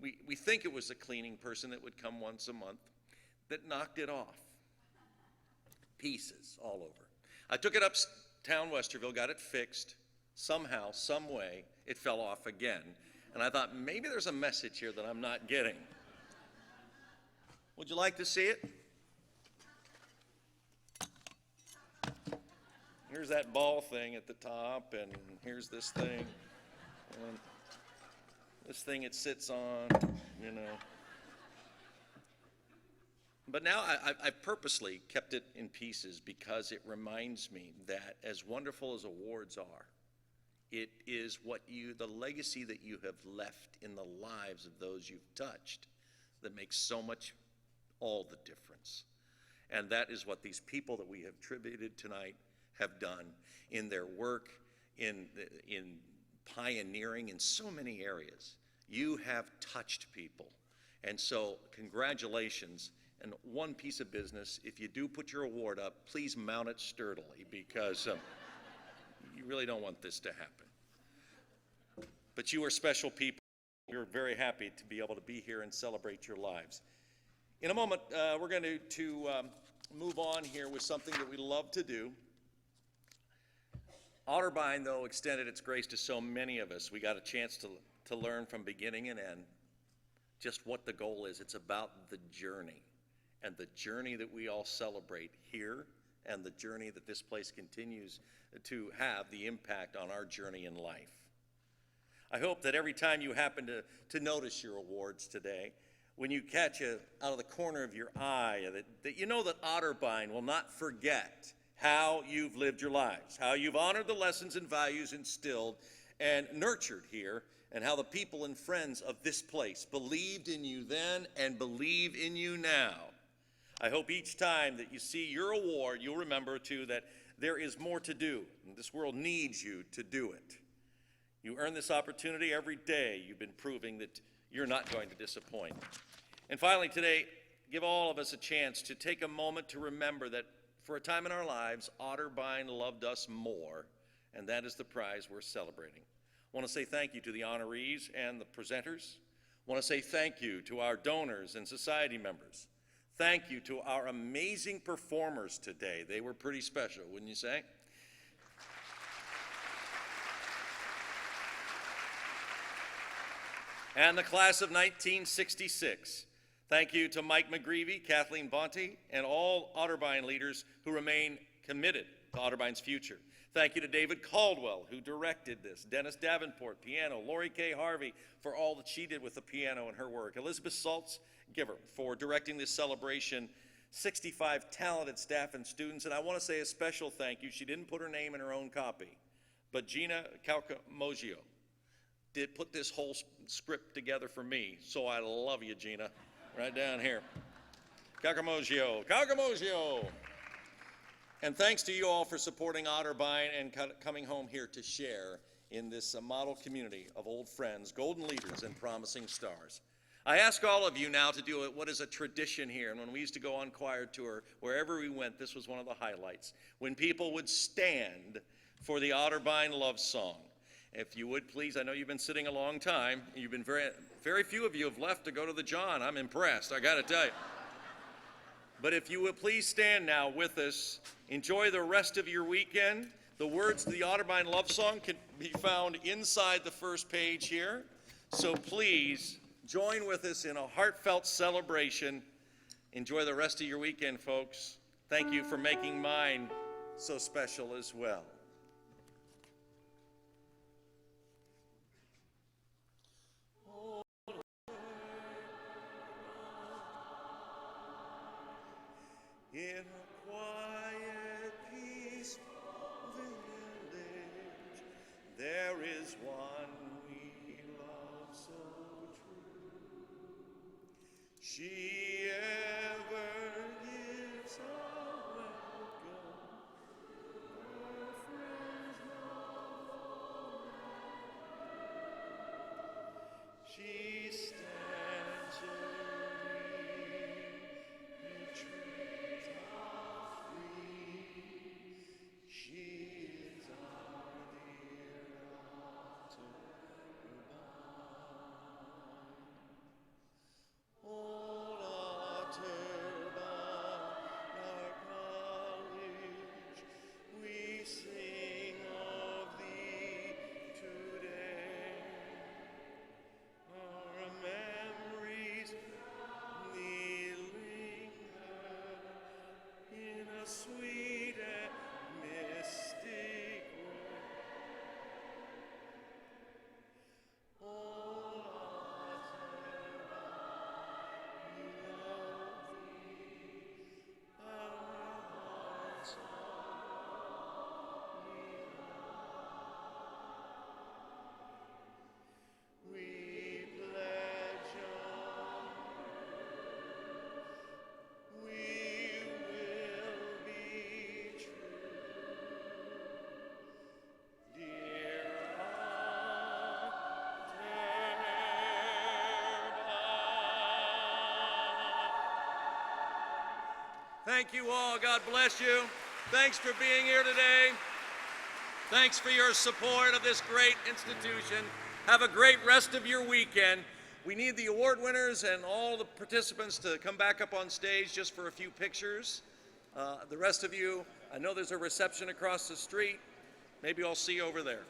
we think it was a cleaning person that would come once a month that knocked it off. Pieces all over. I took it uptown Westerville, got it fixed. Somehow, some way, it fell off again. And I thought, maybe there's a message here that I'm not getting. Would you like to see it? Here's that ball thing at the top, and here's this thing. And this thing it sits on, you know. But now I've purposely kept it in pieces because it reminds me that as wonderful as awards are, it is the legacy that you have left in the lives of those you've touched that makes so much, all the difference. And that is what these people that we have tributed tonight have done in their work, in pioneering in so many areas. You have touched people. And so congratulations. And one piece of business, if you do put your award up, please mount it sturdily, because you really don't want this to happen. But you are special people. We're very happy to be able to be here and celebrate your lives. In a moment, we're going to move on here with something that we love to do. Otterbein, though, extended its grace to so many of us. We got a chance to learn from beginning and end just what the goal is. It's about the journey, and the journey that we all celebrate here, and the journey that this place continues to have the impact on our journey in life. I hope that every time you happen to notice your awards today, when you catch it out of the corner of your eye, that you know that Otterbein will not forget how you've lived your lives, how you've honored the lessons and values instilled and nurtured here, and how the people and friends of this place believed in you then and believe in you now. I hope each time that you see your award, you'll remember, too, that there is more to do, and this world needs you to do it. You earn this opportunity every day. You've been proving that you're not going to disappoint. And finally today, give all of us a chance to take a moment to remember that for a time in our lives, Otterbein loved us more, and that is the prize we're celebrating. I want to say thank you to the honorees and the presenters. I want to say thank you to our donors and society members. Thank you to our amazing performers today. They were pretty special, wouldn't you say? And the class of 1966. Thank you to Mike McGreevy, Kathleen Bonte, and all Otterbein leaders who remain committed to Otterbein's future. Thank you to David Caldwell, who directed this, Dennis Davenport, piano, Lori K. Harvey, for all that she did with the piano and her work, Elizabeth Saltz-Giver for directing this celebration, 65 talented staff and students, and I want to say a special thank you. She didn't put her name in her own copy, but Gina Calcamogio did put this whole script together for me, so I love you, Gina. Right down here. Calcamogio, Calcamogio. And thanks to you all for supporting Otterbein and coming home here to share in this model community of old friends, golden leaders, and promising stars. I ask all of you now to do what is a tradition here, and when we used to go on choir tour, wherever we went, this was one of the highlights, when people would stand for the Otterbein love song. If you would please, I know you've been sitting a long time. You've been very few of you have left to go to the John. I'm impressed, I gotta tell you. But if you would please stand now with us, enjoy the rest of your weekend. The words to the Otterbein love song can be found inside the first page here. So please join with us in a heartfelt celebration. Enjoy the rest of your weekend, folks. Thank you for making mine so special as well. In a quiet, peaceful village, there is one we love so true. She ever gives a welcome, her friends love all around. She stands serene, retreats are free. She is our dear Otterbein. Thank you all. God bless you. Thanks for being here today. Thanks for your support of this great institution. Have a great rest of your weekend. We need the award winners and all the participants to come back up on stage just for a few pictures. The rest of you, I know there's a reception across the street. Maybe I'll see you over there.